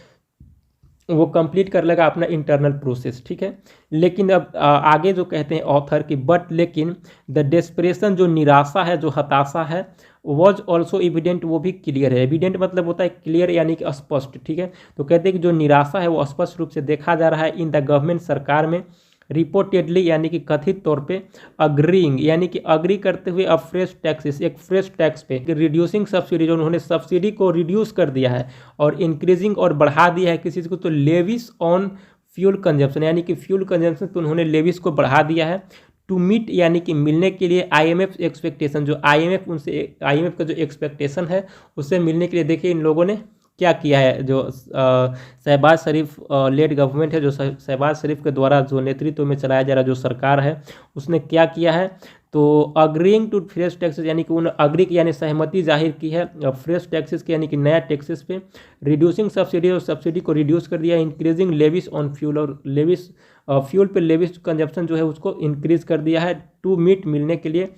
वो कंप्लीट कर लेगा अपना इंटरनल प्रोसेस, ठीक है। लेकिन अब आगे जो कहते हैं ऑथर की, बट लेकिन द डेस्परेशन, जो निराशा है, जो हताशा है, वॉज ऑल्सो एविडेंट, वो भी क्लियर है। एविडेंट मतलब होता है क्लियर यानी कि स्पष्ट, ठीक है। तो कहते हैं कि जो निराशा है वो स्पष्ट रूप से देखा जा रहा है इन द गवर्नमेंट, सरकार में, रिपोर्टेडली यानी कि कथित तौर पे, अग्रीइंग यानी कि अग्री करते हुए अ फ्रेश टैक्सेस, एक फ्रेश टैक्स पे, रिड्यूसिंग सब्सिडी, जो उन्होंने सब्सिडी को रिड्यूस कर दिया है, और इंक्रीजिंग और बढ़ा दिया है किसी को, तो लेविस ऑन फ्यूल कंजम्पशन यानी कि फ्यूल कंजम्पशन तो उन्होंने लेविस को बढ़ा दिया है। टू मीट यानी कि मिलने के लिए IMF एक्सपेक्टेशन, जो IMF का जो एक्सपेक्टेशन है उससे मिलने के लिए, देखिए इन लोगों ने क्या किया है। जो शहबाज शरीफ लेड गवर्नमेंट है, जो शहबाज शरीफ के द्वारा जो नेतृत्व में चलाया जा रहा जो सरकार है, उसने क्या किया है, तो अग्रीइंग टू फ्रेश टैक्सेस यानी कि उन्होंने अग्री यानी सहमति जाहिर की है फ्रेश टैक्सेस के यानी कि नया टैक्सेस पे, रिड्यूसिंग सब्सिडी, और सब्सिडी को रिड्यूस कर दिया, इंक्रीजिंग लेविस ऑन फ्यूल, और लेविस फ्यूल पे लेविस कंजप्शन जो है उसको इंक्रीज कर दिया है, टू मीट मिलने के लिए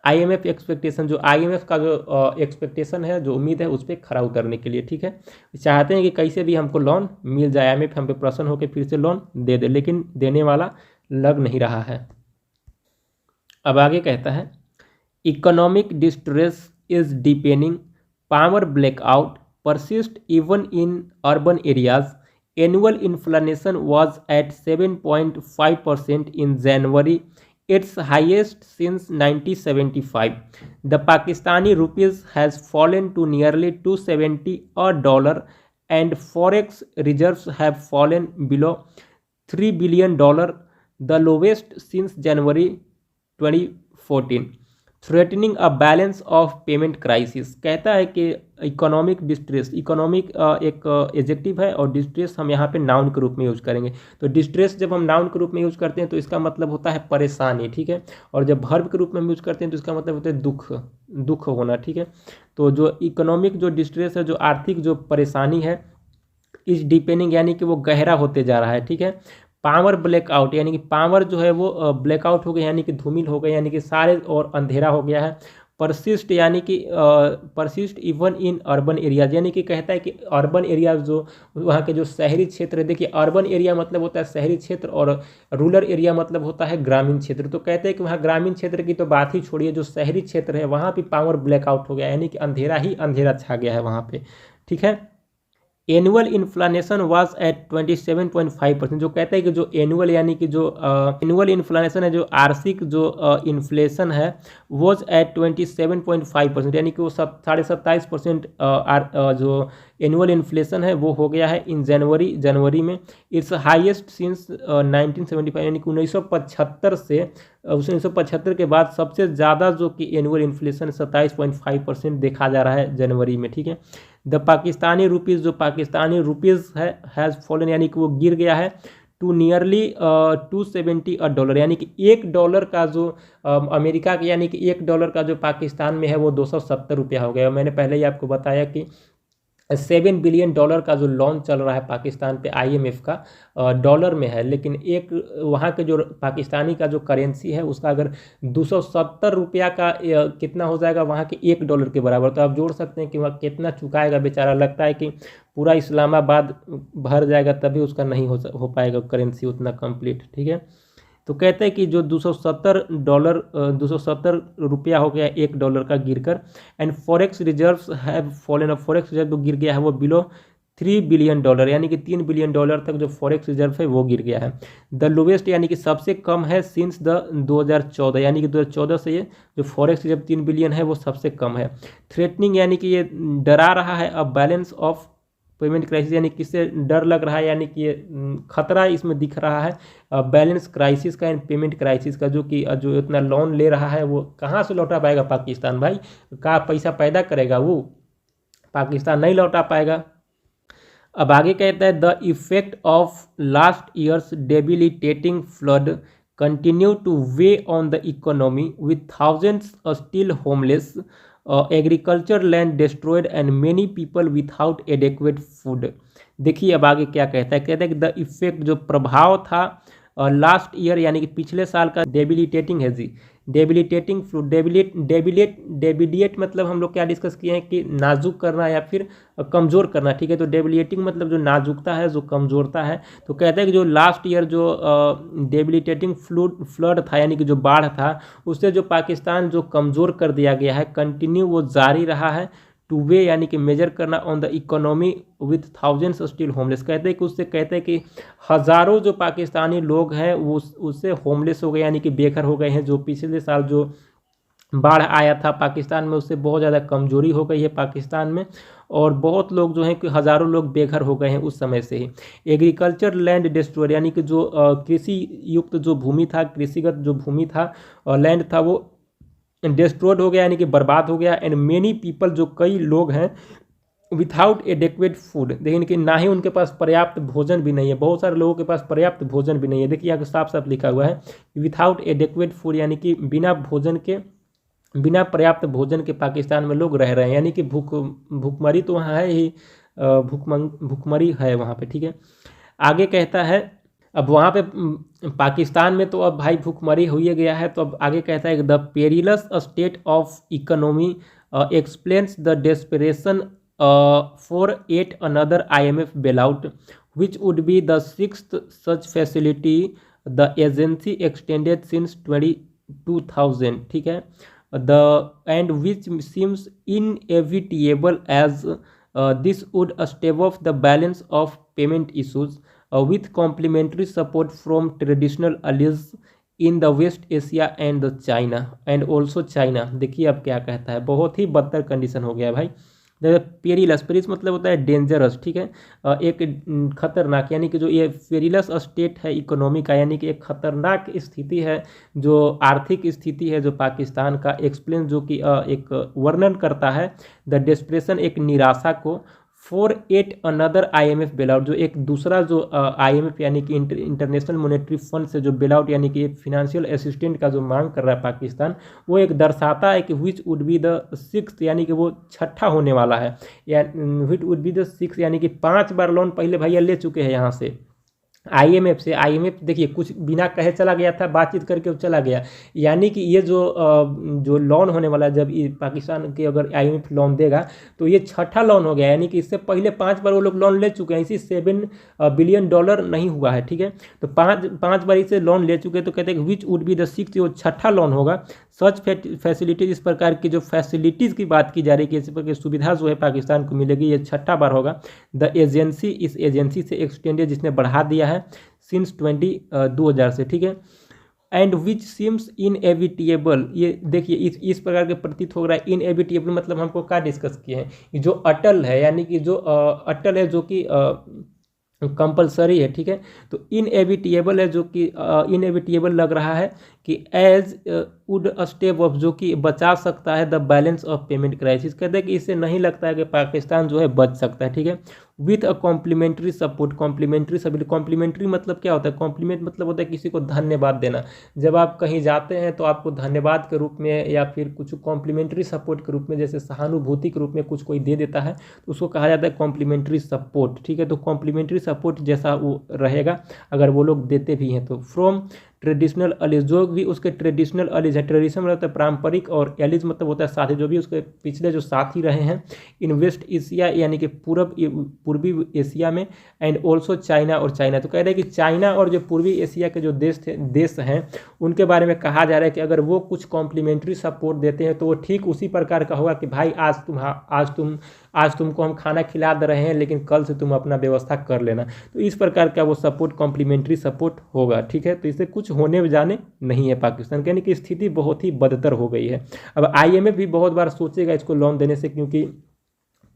IMF एक्सपेक्टेशन, जो IMF का जो एक्सपेक्टेशन है, जो उम्मीद है, उस पर खरा उतरने के लिए, ठीक है। चाहते हैं कि कैसे भी हमको लोन मिल जाए, IMF हम पे प्रसन्न होकर फिर से लोन दे दे, लेकिन देने वाला लग नहीं रहा है। अब आगे कहता है, economic distress is deepening, power blackout persist even in urban areas, annual inflation was at 7.5% in January, its highest since 1975. The Pakistani rupees has fallen to nearly $270 a dollar, and forex reserves have fallen below $3 billion, the lowest since January 2014, threatening a balance of payment crisis. कहता है कि economic distress, economic एक adjective है और distress हम यहाँ पे noun के रूप में यूज करेंगे। तो डिस्ट्रेस जब हम नाउन के रूप में यूज करते हैं तो इसका मतलब होता है परेशानी, ठीक है, और जब वर्ब के रूप में हम यूज करते हैं तो इसका मतलब होता है दुख होना, ठीक है। तो जो इकोनॉमिक जो डिस्ट्रेस है, जो आर्थिक जो परेशानी है, इस डिपेंडिंग यानी कि वो गहरा होते जा रहा है, ठीक है। पावर ब्लैकआउट यानी कि पावर जो है वो ब्लैकआउट हो गया यानी कि धूमिल हो गया, यानी कि सारे और अंधेरा हो गया है। परसिस्ट यानी कि persist even in urban areas, यानी कि कहता है कि अर्बन एरियाज जो वहाँ के जो शहरी क्षेत्र है, देखिए अर्बन एरिया मतलब होता है शहरी क्षेत्र और रूरल एरिया मतलब होता है ग्रामीण क्षेत्र। तो कहते हैं कि वहाँ ग्रामीण क्षेत्र की तो बात ही छोड़िए, जो शहरी क्षेत्र है वहाँ भी पावर ब्लैकआउट हो गया, यानी कि अंधेरा ही अंधेरा छा गया है वहाँ पे, ठीक है। एनुअल इन्फ्लेशन वाज एट 27.5%, जो कहता है कि जो एनुअल यानी कि जो एनुअल इन्फ्लेशन है, जो आर्थिक जो इन्फ्लेशन है, वाज एट 27.5%, यानी कि वो 27.5% जो एनुअल इन्फ्लेशन है वो हो गया है इन जनवरी में। इट्स हाईएस्ट सिंस 1975, यानी कि 1975 से 1975 के बाद सबसे ज़्यादा जो कि एनुअल इन्फ्लेशन 27.5% देखा जा रहा है जनवरी में, ठीक है। द पाकिस्तानी रुपीज़, जो पाकिस्तानी रुपीज़ है, हैज़ फॉलन यानी कि वो गिर गया है टू नियरली $270, यानी कि $1 का जो अमेरिका के, यानी कि $1 का जो पाकिस्तान में है वो $270 हो गया। मैंने पहले ही आपको बताया कि $7 बिलियन का जो लोन चल रहा है पाकिस्तान पे IMF का, डॉलर में है, लेकिन एक वहाँ के जो पाकिस्तानी का जो करेंसी है उसका अगर $270 का कितना हो जाएगा वहाँ के $1 के बराबर। तो आप जोड़ सकते हैं कि वह कितना चुकाएगा बेचारा। लगता है कि पूरा इस्लामाबाद भर जाएगा तभी उसका नहीं हो पाएगा करेंसी उतना कंप्लीट, ठीक है। तो कहते हैं कि जो $270 हो गया $1 का गिरकर। And forex reserves have fallen, forex reserve जो गिर गया है वो बिलो $3 बिलियन, यानी कि $3 बिलियन तक जो फॉरेक्स रिजर्व है वो गिर गया है। द लोवेस्ट, यानी कि सबसे कम है सिंस द 2014, यानी कि 2014 से ये जो फॉरेक्स रिजर्व 3 बिलियन है वो सबसे कम है। थ्रेटनिंग, यानी कि ये डरा रहा है अब बैलेंस ऑफ पेमेंट क्राइसिस, यानी किससे डर लग रहा है, यानी कि ये खतरा इसमें दिख रहा है बैलेंस क्राइसिस का एंड पेमेंट क्राइसिस का। जो इतना लोन ले रहा है वो कहाँ से लौटा पाएगा पाकिस्तान भाई, का पैसा पैदा करेगा वो, पाकिस्तान नहीं लौटा पाएगा। अब आगे कहता है the effect of last years debilitating flood continue two way on the economy with thousands still homeless, agriculture land destroyed and many people without adequate food. देखिए अब आगे क्या कहता है कि द इफेक्ट, जो प्रभाव था लास्ट ईयर यानी कि पिछले साल का, डेबिलिटेटिंग है जी, डेबिलिटेटिंग फ्लूड, डेबिलिएट मतलब हम लोग क्या डिस्कस किए हैं कि नाजुक करना या फिर कमज़ोर करना, ठीक है। तो डेबिलिएटिंग मतलब जो नाजुकता है, जो कमज़ोरता है। तो कहते हैं कि जो लास्ट ईयर जो डेबिलिटेटिंग फ्लड था, यानी कि जो बाढ़ था, उससे जो पाकिस्तान जो कमज़ोर कर दिया गया है, कंटिन्यू वो जारी रहा है टू वे, यानी कि मेजर करना on the economy with thousands still homeless. कहते हैं कि उससे कहते हैं कि हज़ारों जो पाकिस्तानी लोग हैं वो उससे होमलेस हो गए, यानी कि बेघर हो गए हैं। जो पिछले साल जो बाढ़ आया था पाकिस्तान में, उससे बहुत ज़्यादा कमजोरी हो गई है पाकिस्तान में, और बहुत लोग जो हैं कि हज़ारों लोग बेघर हो गए हैं उस समय से ही। एग्रीकल्चर लैंड डिस्ट्रॉयड, यानी कि जो कृषि युक्त जो भूमि था, कृषिगत जो भूमि था और लैंड था, वो डिस्ट्रॉयड हो गया, यानी कि बर्बाद हो गया। एंड मेनी पीपल, जो कई लोग हैं, विथआउट एडेक्वेट फूड, लेकिन कि ना ही उनके पास पर्याप्त भोजन भी नहीं है। बहुत सारे लोगों के पास पर्याप्त भोजन भी नहीं है। देखिए यहाँ साफ साफ लिखा हुआ है विथआउट एडेक्वेट फूड, यानी कि बिना भोजन के, बिना पर्याप्त भोजन के पाकिस्तान में लोग रह रहे हैं, यानी कि भूखमरी तो वहाँ है ही, भूखमरी है वहाँ पे, ठीक है। आगे कहता है अब वहाँ पे पाकिस्तान में तो अब भाई भूखमरी हो ही गया है। तो अब आगे कहता है the perilous state of economy explains the desperation for at another IMF bailout which would be the sixth such facility the agency extended since 2000, ठीक है। the and which seems inevitable as this would stave off the balance of payment issues with complementary support from traditional allies in the West Asia and the China and also China। देखिए अब क्या कहता है, बहुत ही बदतर condition हो गया भाई। पेरिलस, पेरिस मतलब होता है डेंजरस, ठीक है, एक खतरनाक, यानी कि जो ये पेरिलस स्टेट है इकोनॉमी का, यानी कि एक खतरनाक स्थिति है, जो आर्थिक स्थिति है जो पाकिस्तान का, एक्सप्लेन जो कि एक वर्णन करता है द डेस्परेशन, एक निराशा को, for at another IMF bailout, जो एक दूसरा जो IMF यानी कि इंटरनेशनल मॉनेटरी फंड से जो बेलआउट यानी कि फिनेंशियल असिस्टेंट का जो मांग कर रहा है पाकिस्तान, वो एक दर्शाता है कि which would be the sixth, यानी कि वो छठा होने वाला है, या which would be the six, यानी कि 5 बार लोन पहले भैया ले चुके हैं यहाँ से IMF से। IMF देखिए कुछ बिना कहे चला गया था, बातचीत करके चला गया, यानी कि ये जो लोन होने वाला है, जब ये पाकिस्तान के अगर IMF लोन देगा तो ये छठा लोन हो गया, यानी कि इससे पहले 5 बार वो लोग लोन ले चुके हैं, इसी $7 बिलियन नहीं हुआ है, ठीक है। तो पाँच बार इसे लोन ले चुके हैं। तो कहते हैं which would be the sixth, वो छठा लोन होगा। सच फैसिलिटीज, इस प्रकार की जो फैसिलिटीज़ की बात की जा रही है कि इस प्रकार की सुविधा जो है पाकिस्तान को मिलेगी, ये छठा बार होगा। द एजेंसी, इस एजेंसी से एक्सटेंडेड, जिसने बढ़ा दिया है सिंस 2000 से, ठीक है। एंड विच सीम्स इनएविटेबल, ये देखिए इस प्रकार के प्रतीत हो रहा है। इनएविटेबल मतलब हमको क्या डिस्कस किए हैं, जो अटल है, यानी कि जो अटल है, जो कि कंपलसरी है, ठीक है। तो इनएविटेबल है, जो कि इनएविटेबल लग रहा है कि एज वुड स्टेप ऑफ, जो कि बचा सकता है the balance of payment crisis. कहते हैं कि इससे नहीं लगता है कि पाकिस्तान जो है बच सकता है, ठीक है। With a complementary support, complementary support, complementary मतलब क्या होता है? कॉम्प्लीमेंट मतलब होता है किसी को धन्यवाद देना। जब आप कहीं जाते हैं तो आपको धन्यवाद के रूप में या फिर कुछ कॉम्प्लीमेंट्री सपोर्ट के रूप में, जैसे सहानुभूति के रूप में कुछ कोई दे देता है तो उसको कहा जाता है कॉम्प्लीमेंट्री सपोर्ट, ठीक है। तो कॉम्प्लीमेंट्री सपोर्ट जैसा वो रहेगा अगर वो लोग देते भी हैं तो। फ्रॉम ट्रेडिशनल अलीज, जो भी उसके ट्रेडिशनल अलीज है, ट्रेडिशनल मतलब होता है पारंपरिक, और एलीज मतलब होता है साथी, जो भी उसके पिछले जो साथी रहे हैं इन वेस्ट एशिया यानी कि पूर्वी एशिया में, एंड ऑल्सो चाइना, और चाइना। तो कह रहे हैं कि चाइना और जो पूर्वी एशिया के जो देश हैं उनके बारे में कहा जा रहा है कि अगर वो कुछ कॉम्प्लीमेंट्री सपोर्ट देते हैं तो वो ठीक उसी प्रकार का होगा कि भाई आज तुमको हम खाना खिला दे रहे हैं लेकिन कल से तुम अपना व्यवस्था कर लेना। तो इस प्रकार का वो सपोर्ट कॉम्प्लीमेंट्री सपोर्ट होगा, ठीक है। तो इससे कुछ होने जाने नहीं है पाकिस्तान, यानी कि स्थिति बहुत ही बदतर हो गई है। अब IMF भी बहुत बार सोचेगा इसको लोन देने से, क्योंकि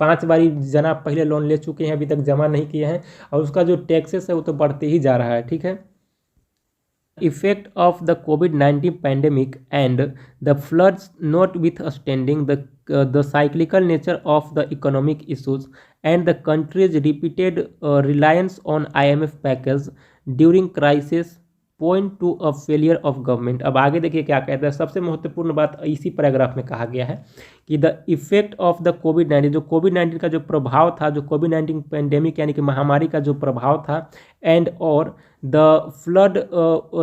5 बारी जना पहले लोन ले चुके हैं, अभी तक जमा नहीं किए हैं, और उसका जो टैक्सेस है वो तो बढ़ते ही जा रहा है, ठीक है। Effect of the COVID-19 pandemic and the floods notwithstanding the cyclical nature of the economic issues and the country's repeated reliance on IMF package during crisis point to a failure of government। अब आगे देखिए क्या कहता है। सबसे महत्वपूर्ण बात इसी पैराग्राफ में कहा गया है कि द इफेक्ट ऑफ द कोविड-19, जो कोविड-19 का जो प्रभाव था, जो कोविड-19 पेंडेमिक यानी कि महामारी का जो प्रभाव था, एंड और the flood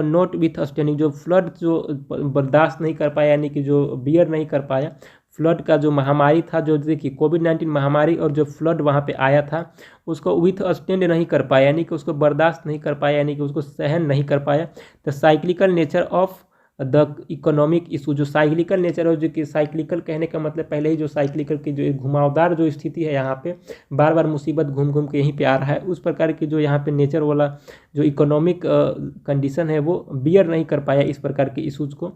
not with standing, जो फ्लड जो बर्दाश्त नहीं कर पाया यानी कि जो बियर नहीं कर पाया, फ्लड का जो महामारी था, जो देखिए कोविड-19 महामारी और जो फ्लड वहाँ पे आया था उसको विथ स्टैंड नहीं कर पाया, यानी कि उसको बर्दाश्त नहीं कर पाया, यानी कि उसको सहन नहीं कर पाया। The cyclical nature of the economic issue, जो साइक्लिकल नेचर है, जो कि साइक्लिकल कहने का मतलब पहले ही जो साइक्लिकल की जो घुमावदार जो स्थिति है, यहाँ पे बार बार मुसीबत घूम घूम के यहीं पे आ रहा है, उस प्रकार की जो यहाँ पे नेचर वाला जो इकोनॉमिक कंडीशन है वो बियर नहीं कर पाया इस प्रकार के इशूज़ को।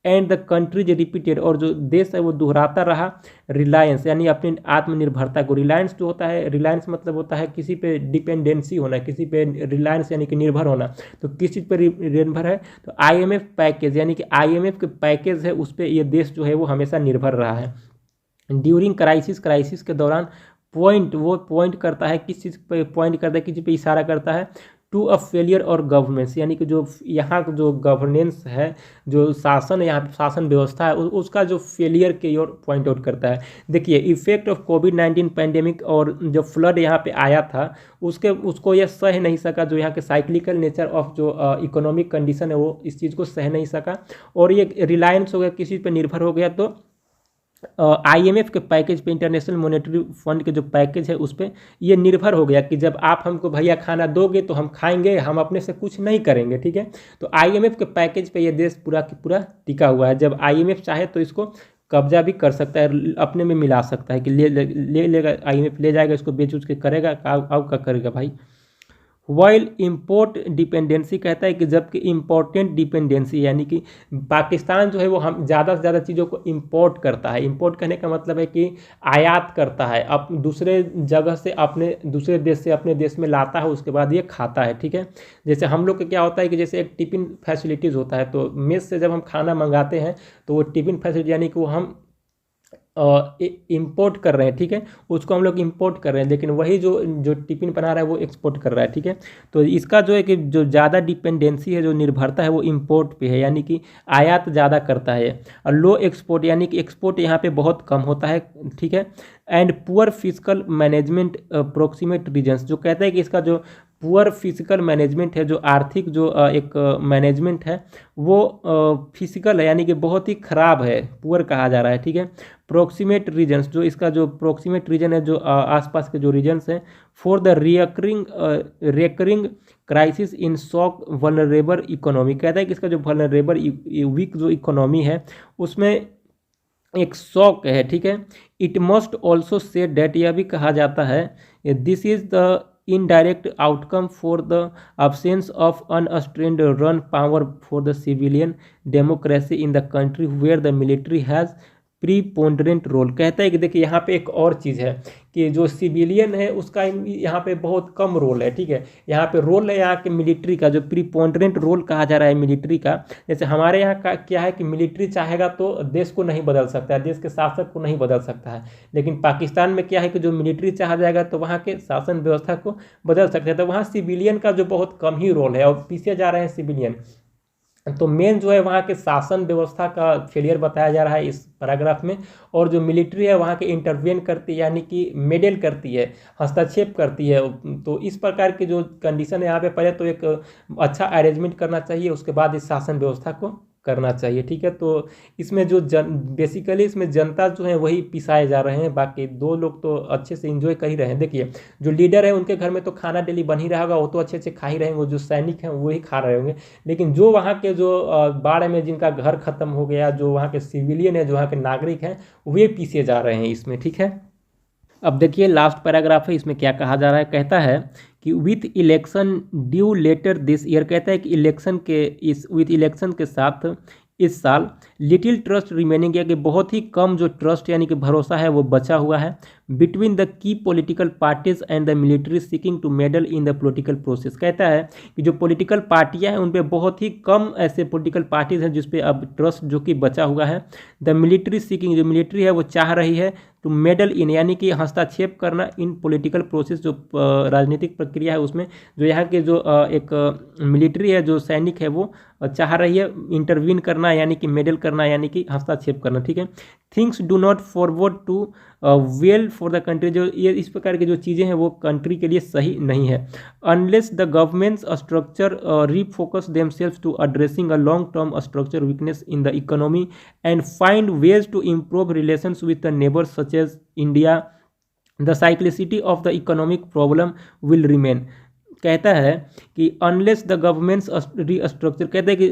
एंड द कंट्रीज रिपीटेड, और जो देश है वो दोहराता रहा रिलायंस, यानी अपनी आत्मनिर्भरता को। रिलायंस जो होता है, रिलायंस मतलब होता है किसी पे डिपेंडेंसी होना, किसी पे रिलायंस यानी कि निर्भर होना। तो किस चीज़ पर निर्भर है? तो IMF पैकेज, यानी कि IMF के पैकेज है उस पर ये देश जो है वो हमेशा निर्भर रहा है। ड्यूरिंग क्राइसिस के दौरान वो पॉइंट करता है, किस चीज़ पे पॉइंट करता है, किस चीज़ पे इशारा करता है? टू अ फेलियर और गवर्नेंस, यानी कि जो यहाँ जो गवर्नेंस है, जो शासन है, यहाँ पे शासन व्यवस्था है, उसका जो फेलियर की ओर पॉइंट आउट करता है। देखिए इफेक्ट ऑफ कोविड-19 पैंडेमिक, और जो फ्लड यहाँ पे आया था उसको यह सह नहीं सका, जो यहाँ के साइक्लिकल नेचर ऑफ जो इकोनॉमिक कंडीशन है वो इस चीज़ को सह नहीं सका, और ये रिलायंस हो गया, किसी चीज़ पर निर्भर हो गया। तो IMF के पैकेज पे, इंटरनेशनल मॉनेटरी फंड के जो पैकेज है उस पर ये निर्भर हो गया कि जब आप हमको भैया खाना दोगे तो हम खाएंगे, हम अपने से कुछ नहीं करेंगे, ठीक है। तो IMF के पैकेज पे ये देश पूरा की पूरा टिका हुआ है। जब IMF चाहे तो इसको कब्जा भी कर सकता है, अपने में मिला सकता है कि ले लेगा, IMF ले जाएगा, इसको बेच उच के करेगा, का करेगा भाई। वाइल इम्पोर्ट डिपेंडेंसी, कहता है कि जबकि इम्पोर्टेंट डिपेंडेंसी, यानी कि पाकिस्तान जो है वो हम ज़्यादा से ज़्यादा चीज़ों को इंपोर्ट करता है। इंपोर्ट करने का मतलब है कि आयात करता है, अब दूसरे जगह से अपने दूसरे देश से अपने देश में लाता है, उसके बाद ये खाता है, ठीक है। जैसे हम लोग का क्या होता है कि जैसे एक टिफ़िन फैसिलिटीज़ होता है, तो मेस से जब हम खाना मंगाते हैं तो वो टिफ़िन फैसिलिटी यानी कि वो हम इंपोर्ट कर रहे हैं, ठीक है, उसको हम लोग इंपोर्ट कर रहे हैं, लेकिन वही जो टिफिन बना रहा है वो एक्सपोर्ट कर रहा है, ठीक है। तो इसका जो है कि जो ज़्यादा डिपेंडेंसी है, जो निर्भरता है वो इंपोर्ट पे है, यानी कि आयात ज़्यादा करता है। और लो एक्सपोर्ट, यानी कि एक्सपोर्ट यहाँ पे बहुत कम होता है, ठीक है। And poor physical management proximate reasons, जो कहता है कि इसका जो पुअर फिजिकल मैनेजमेंट है, जो आर्थिक जो एक मैनेजमेंट है वो फिजिकल है, यानी कि बहुत ही ख़राब है, पुअर कहा जा रहा है, ठीक है। प्रोक्सीमेट रीजन्स, जो इसका जो प्रोक्सीमेट रीजन है, जो आसपास के जो रीजन्स हैं, for the recurring crisis in shock vulnerable economy, कहता है कि इसका जो वल्नरेबल वीक जो इकोनॉमी है उसमें एक शॉक है, ठीक है। It must also say that, यह भी कहा जाता है this is the indirect outcome for the absence of unrestrained run power for the civilian democracy in the country where the military has preponderant role. कहता है कि देखिए यहाँ पे एक और चीज़ है कि जो सिविलियन है उसका यहाँ पे बहुत कम रोल है, ठीक है। यहाँ पे रोल है यहाँ के मिलिट्री का, जो प्रीपोंडरेंट रोल कहा जा रहा है मिलिट्री का। जैसे हमारे यहाँ का क्या है कि मिलिट्री चाहेगा तो देश को नहीं बदल सकता है, देश के शासक को नहीं बदल सकता है, लेकिन पाकिस्तान में क्या है कि जो मिलिट्री चाहा जाएगा तो वहाँ के शासन व्यवस्था को बदल सकता है। तो वहाँ सिविलियन का जो बहुत कम ही रोल है और पीछे जा रहे हैं सिविलियन। तो मेन जो है वहाँ के शासन व्यवस्था का फेलियर बताया जा रहा है इस पैराग्राफ में। और जो मिलिट्री है वहाँ के इंटरवेन करती है, यानी कि मेडल करती है, हस्तक्षेप करती है। तो इस प्रकार की जो कंडीशन है यहाँ पे, पहले तो एक अच्छा अरेंजमेंट करना चाहिए, उसके बाद इस शासन व्यवस्था को करना चाहिए, ठीक है। तो इसमें जो बेसिकली इसमें जनता जो है वही पिसाए जा रहे हैं, बाकी दो लोग तो अच्छे से एंजॉय कर ही रहे हैं। देखिए जो लीडर है उनके घर में तो खाना डेली बन ही रहा होगा, वो तो अच्छे से खा ही रहे होंगे, जो सैनिक हैं वही खा रहे होंगे। लेकिन जो वहाँ के जो बाढ़ में जिनका घर खत्म हो गया, जो वहाँ के सिविलियन है, जो वहाँ के नागरिक हैं, वे पीछे जा रहे हैं इसमें, ठीक है। अब देखिए लास्ट पैराग्राफ है, इसमें क्या कहा जा रहा है। कहता है कि with election due later this year, कहता है कि विथ इलेक्शन के साथ इस साल लिटिल ट्रस्ट रिमेनिंग, कि बहुत ही कम जो ट्रस्ट यानी कि भरोसा है वो बचा हुआ है between the key political parties and the military seeking to meddle in the political process. कहता है कि जो पॉलिटिकल पार्टियां हैं उन पे बहुत ही कम ऐसे पॉलिटिकल पार्टीज हैं जिसपे अब ट्रस्ट जो कि बचा हुआ है। द मिलिट्री सीकिंग, जो मिलिट्री है वो चाह रही है टू मेडल इन, यानी कि हस्तक्षेप करना इन पॉलिटिकल प्रोसेस, जो राजनीतिक प्रक्रिया है उसमें। जो यहाँ के जो एक मिलिट्री है, जो सैनिक है, वो चाह रही है इंटरवीन करना, यानी कि मेडल करना, यानी कि हस्तक्षेप करना, ठीक है। Things do not forward to well for the country, जो ये इस प्रकार की जो चीज़ें हैं वो कंट्री के लिए सही नहीं है। Unless the government's structure refocus themselves to addressing a long term structure weakness in the economy and find ways to improve relations with the neighbours such as India, the cyclicity of the economic problem will remain. कहता है कि unless the governments restructure, कहते हैं कि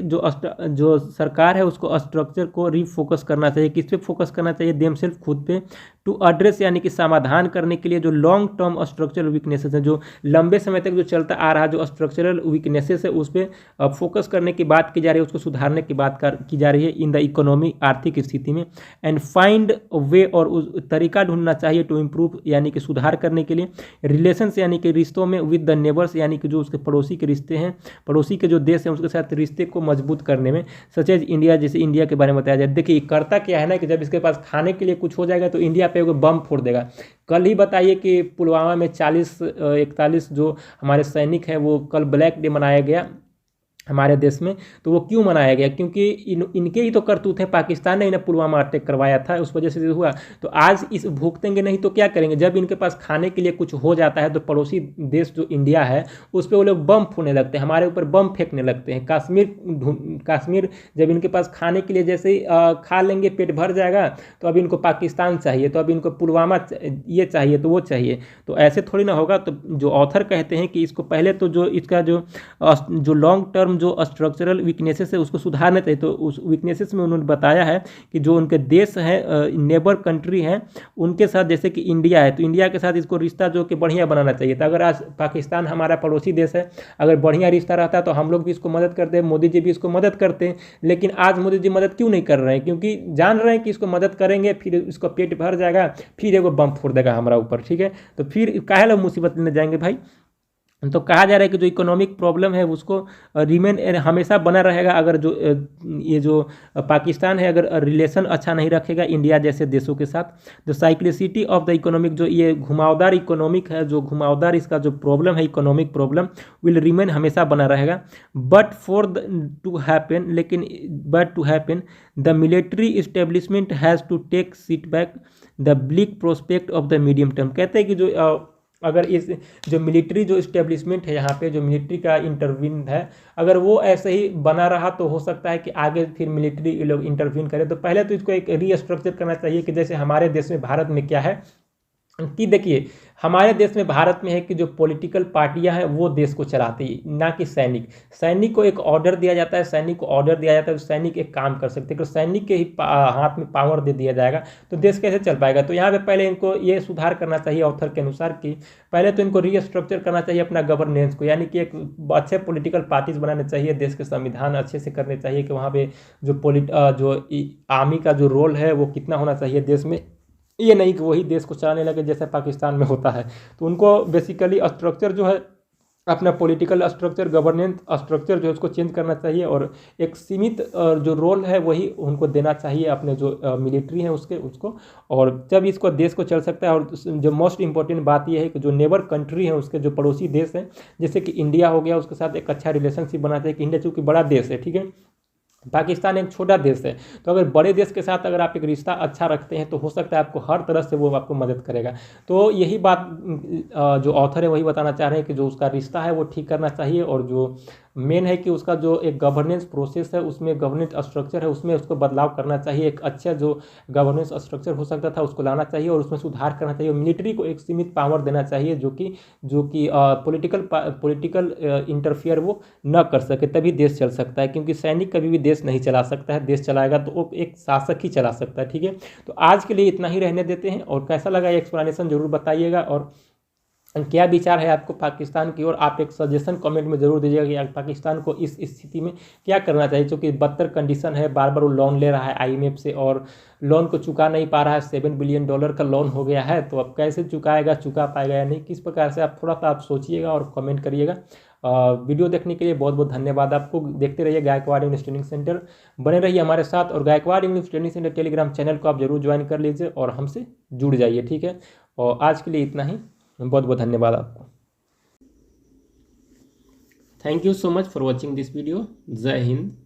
जो सरकार है उसको स्ट्रक्चर को रीफोकस करना चाहिए। किस पे फोकस करना चाहिए? देमसेल्फ, खुद पे। टू एड्रेस, यानी कि समाधान करने के लिए जो लॉन्ग टर्म स्ट्रक्चरल वीकनेसेस हैं, जो लंबे समय तक जो चलता आ रहा जो स्ट्रक्चरल वीकनेसेस है उस पर फोकस करने की बात की जा रही है, उसको सुधारने की बात की जा रही है इन द इकोनॉमी, आर्थिक स्थिति में। एंड फाइंड वे, और उस तरीका ढूंढना चाहिए टू इम्प्रूव, यानी कि सुधार करने के लिए। रिलेशंस, यानी कि रिश्तों में, विद द नेबर्स, यानी कि जो उसके पड़ोसी के रिश्ते हैं, पड़ोसी के जो देश हैं उसके साथ रिश्ते को मजबूत करने में। सच एज इंडिया, जैसे इंडिया के बारे में बताया जाए। देखिए करता क्या है ना कि जब इसके पास खाने के लिए कुछ हो जाएगा तो इंडिया पे बम फोड़ देगा। कल ही बताइए कि पुलवामा में 41 जो हमारे सैनिक हैं वो कल ब्लैक डे मनाया गया हमारे देश में। तो वो क्यों मनाया गया? क्योंकि इनके ही तो करतूत है, पाकिस्तान ने इन्हें पुलवामा अटैक करवाया था, उस वजह से हुआ। तो आज इस भुगतेंगे नहीं तो क्या करेंगे? जब इनके पास खाने के लिए कुछ हो जाता है तो पड़ोसी देश जो इंडिया है उस पर वो लोग बम फोड़ने लगते हैं, हमारे ऊपर बम फेंकने लगते हैं। कश्मीर जब इनके पास खाने के लिए जैसे ही खा लेंगे, पेट भर जाएगा, तो अब इनको पाकिस्तान चाहिए, तो अब इनको पुलवामा ये चाहिए तो वो चाहिए। तो ऐसे थोड़ी ना होगा। तो जो ऑथर कहते हैं कि इसको पहले तो जो इसका जो लॉन्ग टर्म जो स्ट्रक्चरल वीकनेसेस है उसको सुधारना चाहिए। तो उस वीकनेसेस में उन्होंने बताया है कि जो उनके देश हैं, नेबर कंट्री हैं, उनके साथ जैसे कि इंडिया है, तो इंडिया के साथ इसको रिश्ता जो कि बढ़िया बनाना चाहिए था। अगर आज पाकिस्तान हमारा पड़ोसी देश है, अगर बढ़िया रिश्ता रहता तो हम लोग भी इसको मदद करते हैं, मोदी जी भी इसको मदद करते हैं। लेकिन आज मोदी जी मदद क्यों नहीं कर रहे हैं? क्योंकि जान रहे हैं कि इसको मदद करेंगे फिर इसको पेट भर जाएगा, फिर एगो बम फोड़ देगा हमारा ऊपर, ठीक है। तो फिर काहे लोग मुसीबत लेने जाएंगे भाई? तो कहा जा रहा है कि जो इकोनॉमिक प्रॉब्लम है उसको रिमेन हमेशा बना रहेगा अगर जो ये जो पाकिस्तान है अगर रिलेशन अच्छा नहीं रखेगा इंडिया जैसे देशों के साथ। जो साइक्लिसिटी ऑफ द इकोनॉमिक, जो ये घुमावदार इकोनॉमिक है, जो घुमावदार इसका जो प्रॉब्लम है इकोनॉमिक प्रॉब्लम, विल रिमेन हमेशा बना रहेगा। But to happen the military establishment has to take seat back the bleak prospect of the medium term. कहते हैं कि जो अगर इस जो मिलिट्री जो इस्टेब्लिशमेंट है यहाँ पे, जो मिलिट्री का इंटरवीन है, अगर वो ऐसे ही बना रहा तो हो सकता है कि आगे फिर मिलिट्री ये लोग इंटरवीन करें। तो पहले तो इसको एक रीस्ट्रक्चर करना चाहिए कि जैसे हमारे देश में, भारत में क्या है कि देखिए हमारे देश में, भारत में है कि जो पॉलिटिकल पार्टियां हैं वो देश को चलाती है, ना कि सैनिक। सैनिक को एक ऑर्डर दिया जाता है, सैनिक को ऑर्डर दिया जाता है, तो सैनिक एक काम कर सकते हैं। अगर सैनिक के ही हाथ में पावर दे दिया जाएगा तो देश कैसे चल पाएगा। तो यहाँ पे पहले इनको ये सुधार करना चाहिए ऑथर के अनुसार कि पहले तो इनको रीस्ट्रक्चर करना चाहिए अपना गवर्नेंस को, यानी कि एक अच्छे पॉलिटिकल पार्टीज बनाने चाहिए, देश के संविधान अच्छे से करने चाहिए कि वहाँ पे जो आर्मी का जो रोल है वो कितना होना चाहिए देश में। ये नहीं कि वही देश को चलाने लगे जैसे पाकिस्तान में होता है। तो उनको बेसिकली स्ट्रक्चर जो है, अपना पॉलिटिकल स्ट्रक्चर, गवर्नेंस स्ट्रक्चर जो है उसको चेंज करना चाहिए, और एक सीमित जो रोल है वही उनको देना चाहिए अपने जो मिलिट्री है उसको। और जब इसको देश को चल सकता है। और जो मोस्ट इंपॉर्टेंट बात यह है कि जो नेबर कंट्री है, उसके जो पड़ोसी देश हैं, जैसे कि इंडिया हो गया, उसके साथ एक अच्छा रिलेशनशिप बनाना चाहिए कि इंडिया चूँकि बड़ा देश है, ठीक है, पाकिस्तान एक छोटा देश है। तो अगर बड़े देश के साथ अगर आप एक रिश्ता अच्छा रखते हैं तो हो सकता है आपको हर तरह से वो आपको मदद करेगा। तो यही बात जो ऑथर है वही बताना चाह रहे हैं कि जो उसका रिश्ता है वो ठीक करना चाहिए, और जो मेन है कि उसका जो एक गवर्नेंस प्रोसेस है, उसमें गवर्नेंस स्ट्रक्चर है, उसमें उसको बदलाव करना चाहिए। एक अच्छा जो गवर्नेंस स्ट्रक्चर हो सकता था उसको लाना चाहिए और उसमें सुधार करना चाहिए। मिलिट्री को एक सीमित पावर देना चाहिए जो कि पॉलिटिकल इंटरफियर वो न कर सके, तभी देश चल सकता है। क्योंकि सैनिक कभी भी देश नहीं चला सकता है, देश चलाएगा तो वो एक शासक ही चला सकता है, ठीक है। तो आज के लिए इतना ही रहने देते हैं, और कैसा लगा ये एक्सप्लेनेशन जरूर बताइएगा, और क्या विचार है आपको पाकिस्तान की ओर, आप एक सजेशन कमेंट में जरूर दीजिएगा कि पाकिस्तान को इस स्थिति में क्या करना चाहिए। क्योंकि बदतर कंडीशन है, बार बार वो लोन ले रहा है आईएमएफ से और लोन को चुका नहीं पा रहा है। $7 बिलियन का लोन हो गया है, तो अब कैसे चुकाएगा, चुका पाएगा या नहीं, किस प्रकार से, आप थोड़ा सा आप सोचिएगा और कमेंट करिएगा। वीडियो देखने के लिए बहुत बहुत धन्यवाद आपको। देखते रहिए गायकवाड़ इंग्लिश ट्रेनिंग सेंटर, बने रहिए हमारे साथ, और Gaikwad English training centre Telegram channel को आप जरूर ज्वाइन कर लीजिए और हमसे जुड़ जाइए, ठीक है। और आज के लिए इतना ही, बहुत बहुत धन्यवाद आपको। Thank you so much for watching this video. जय हिंद।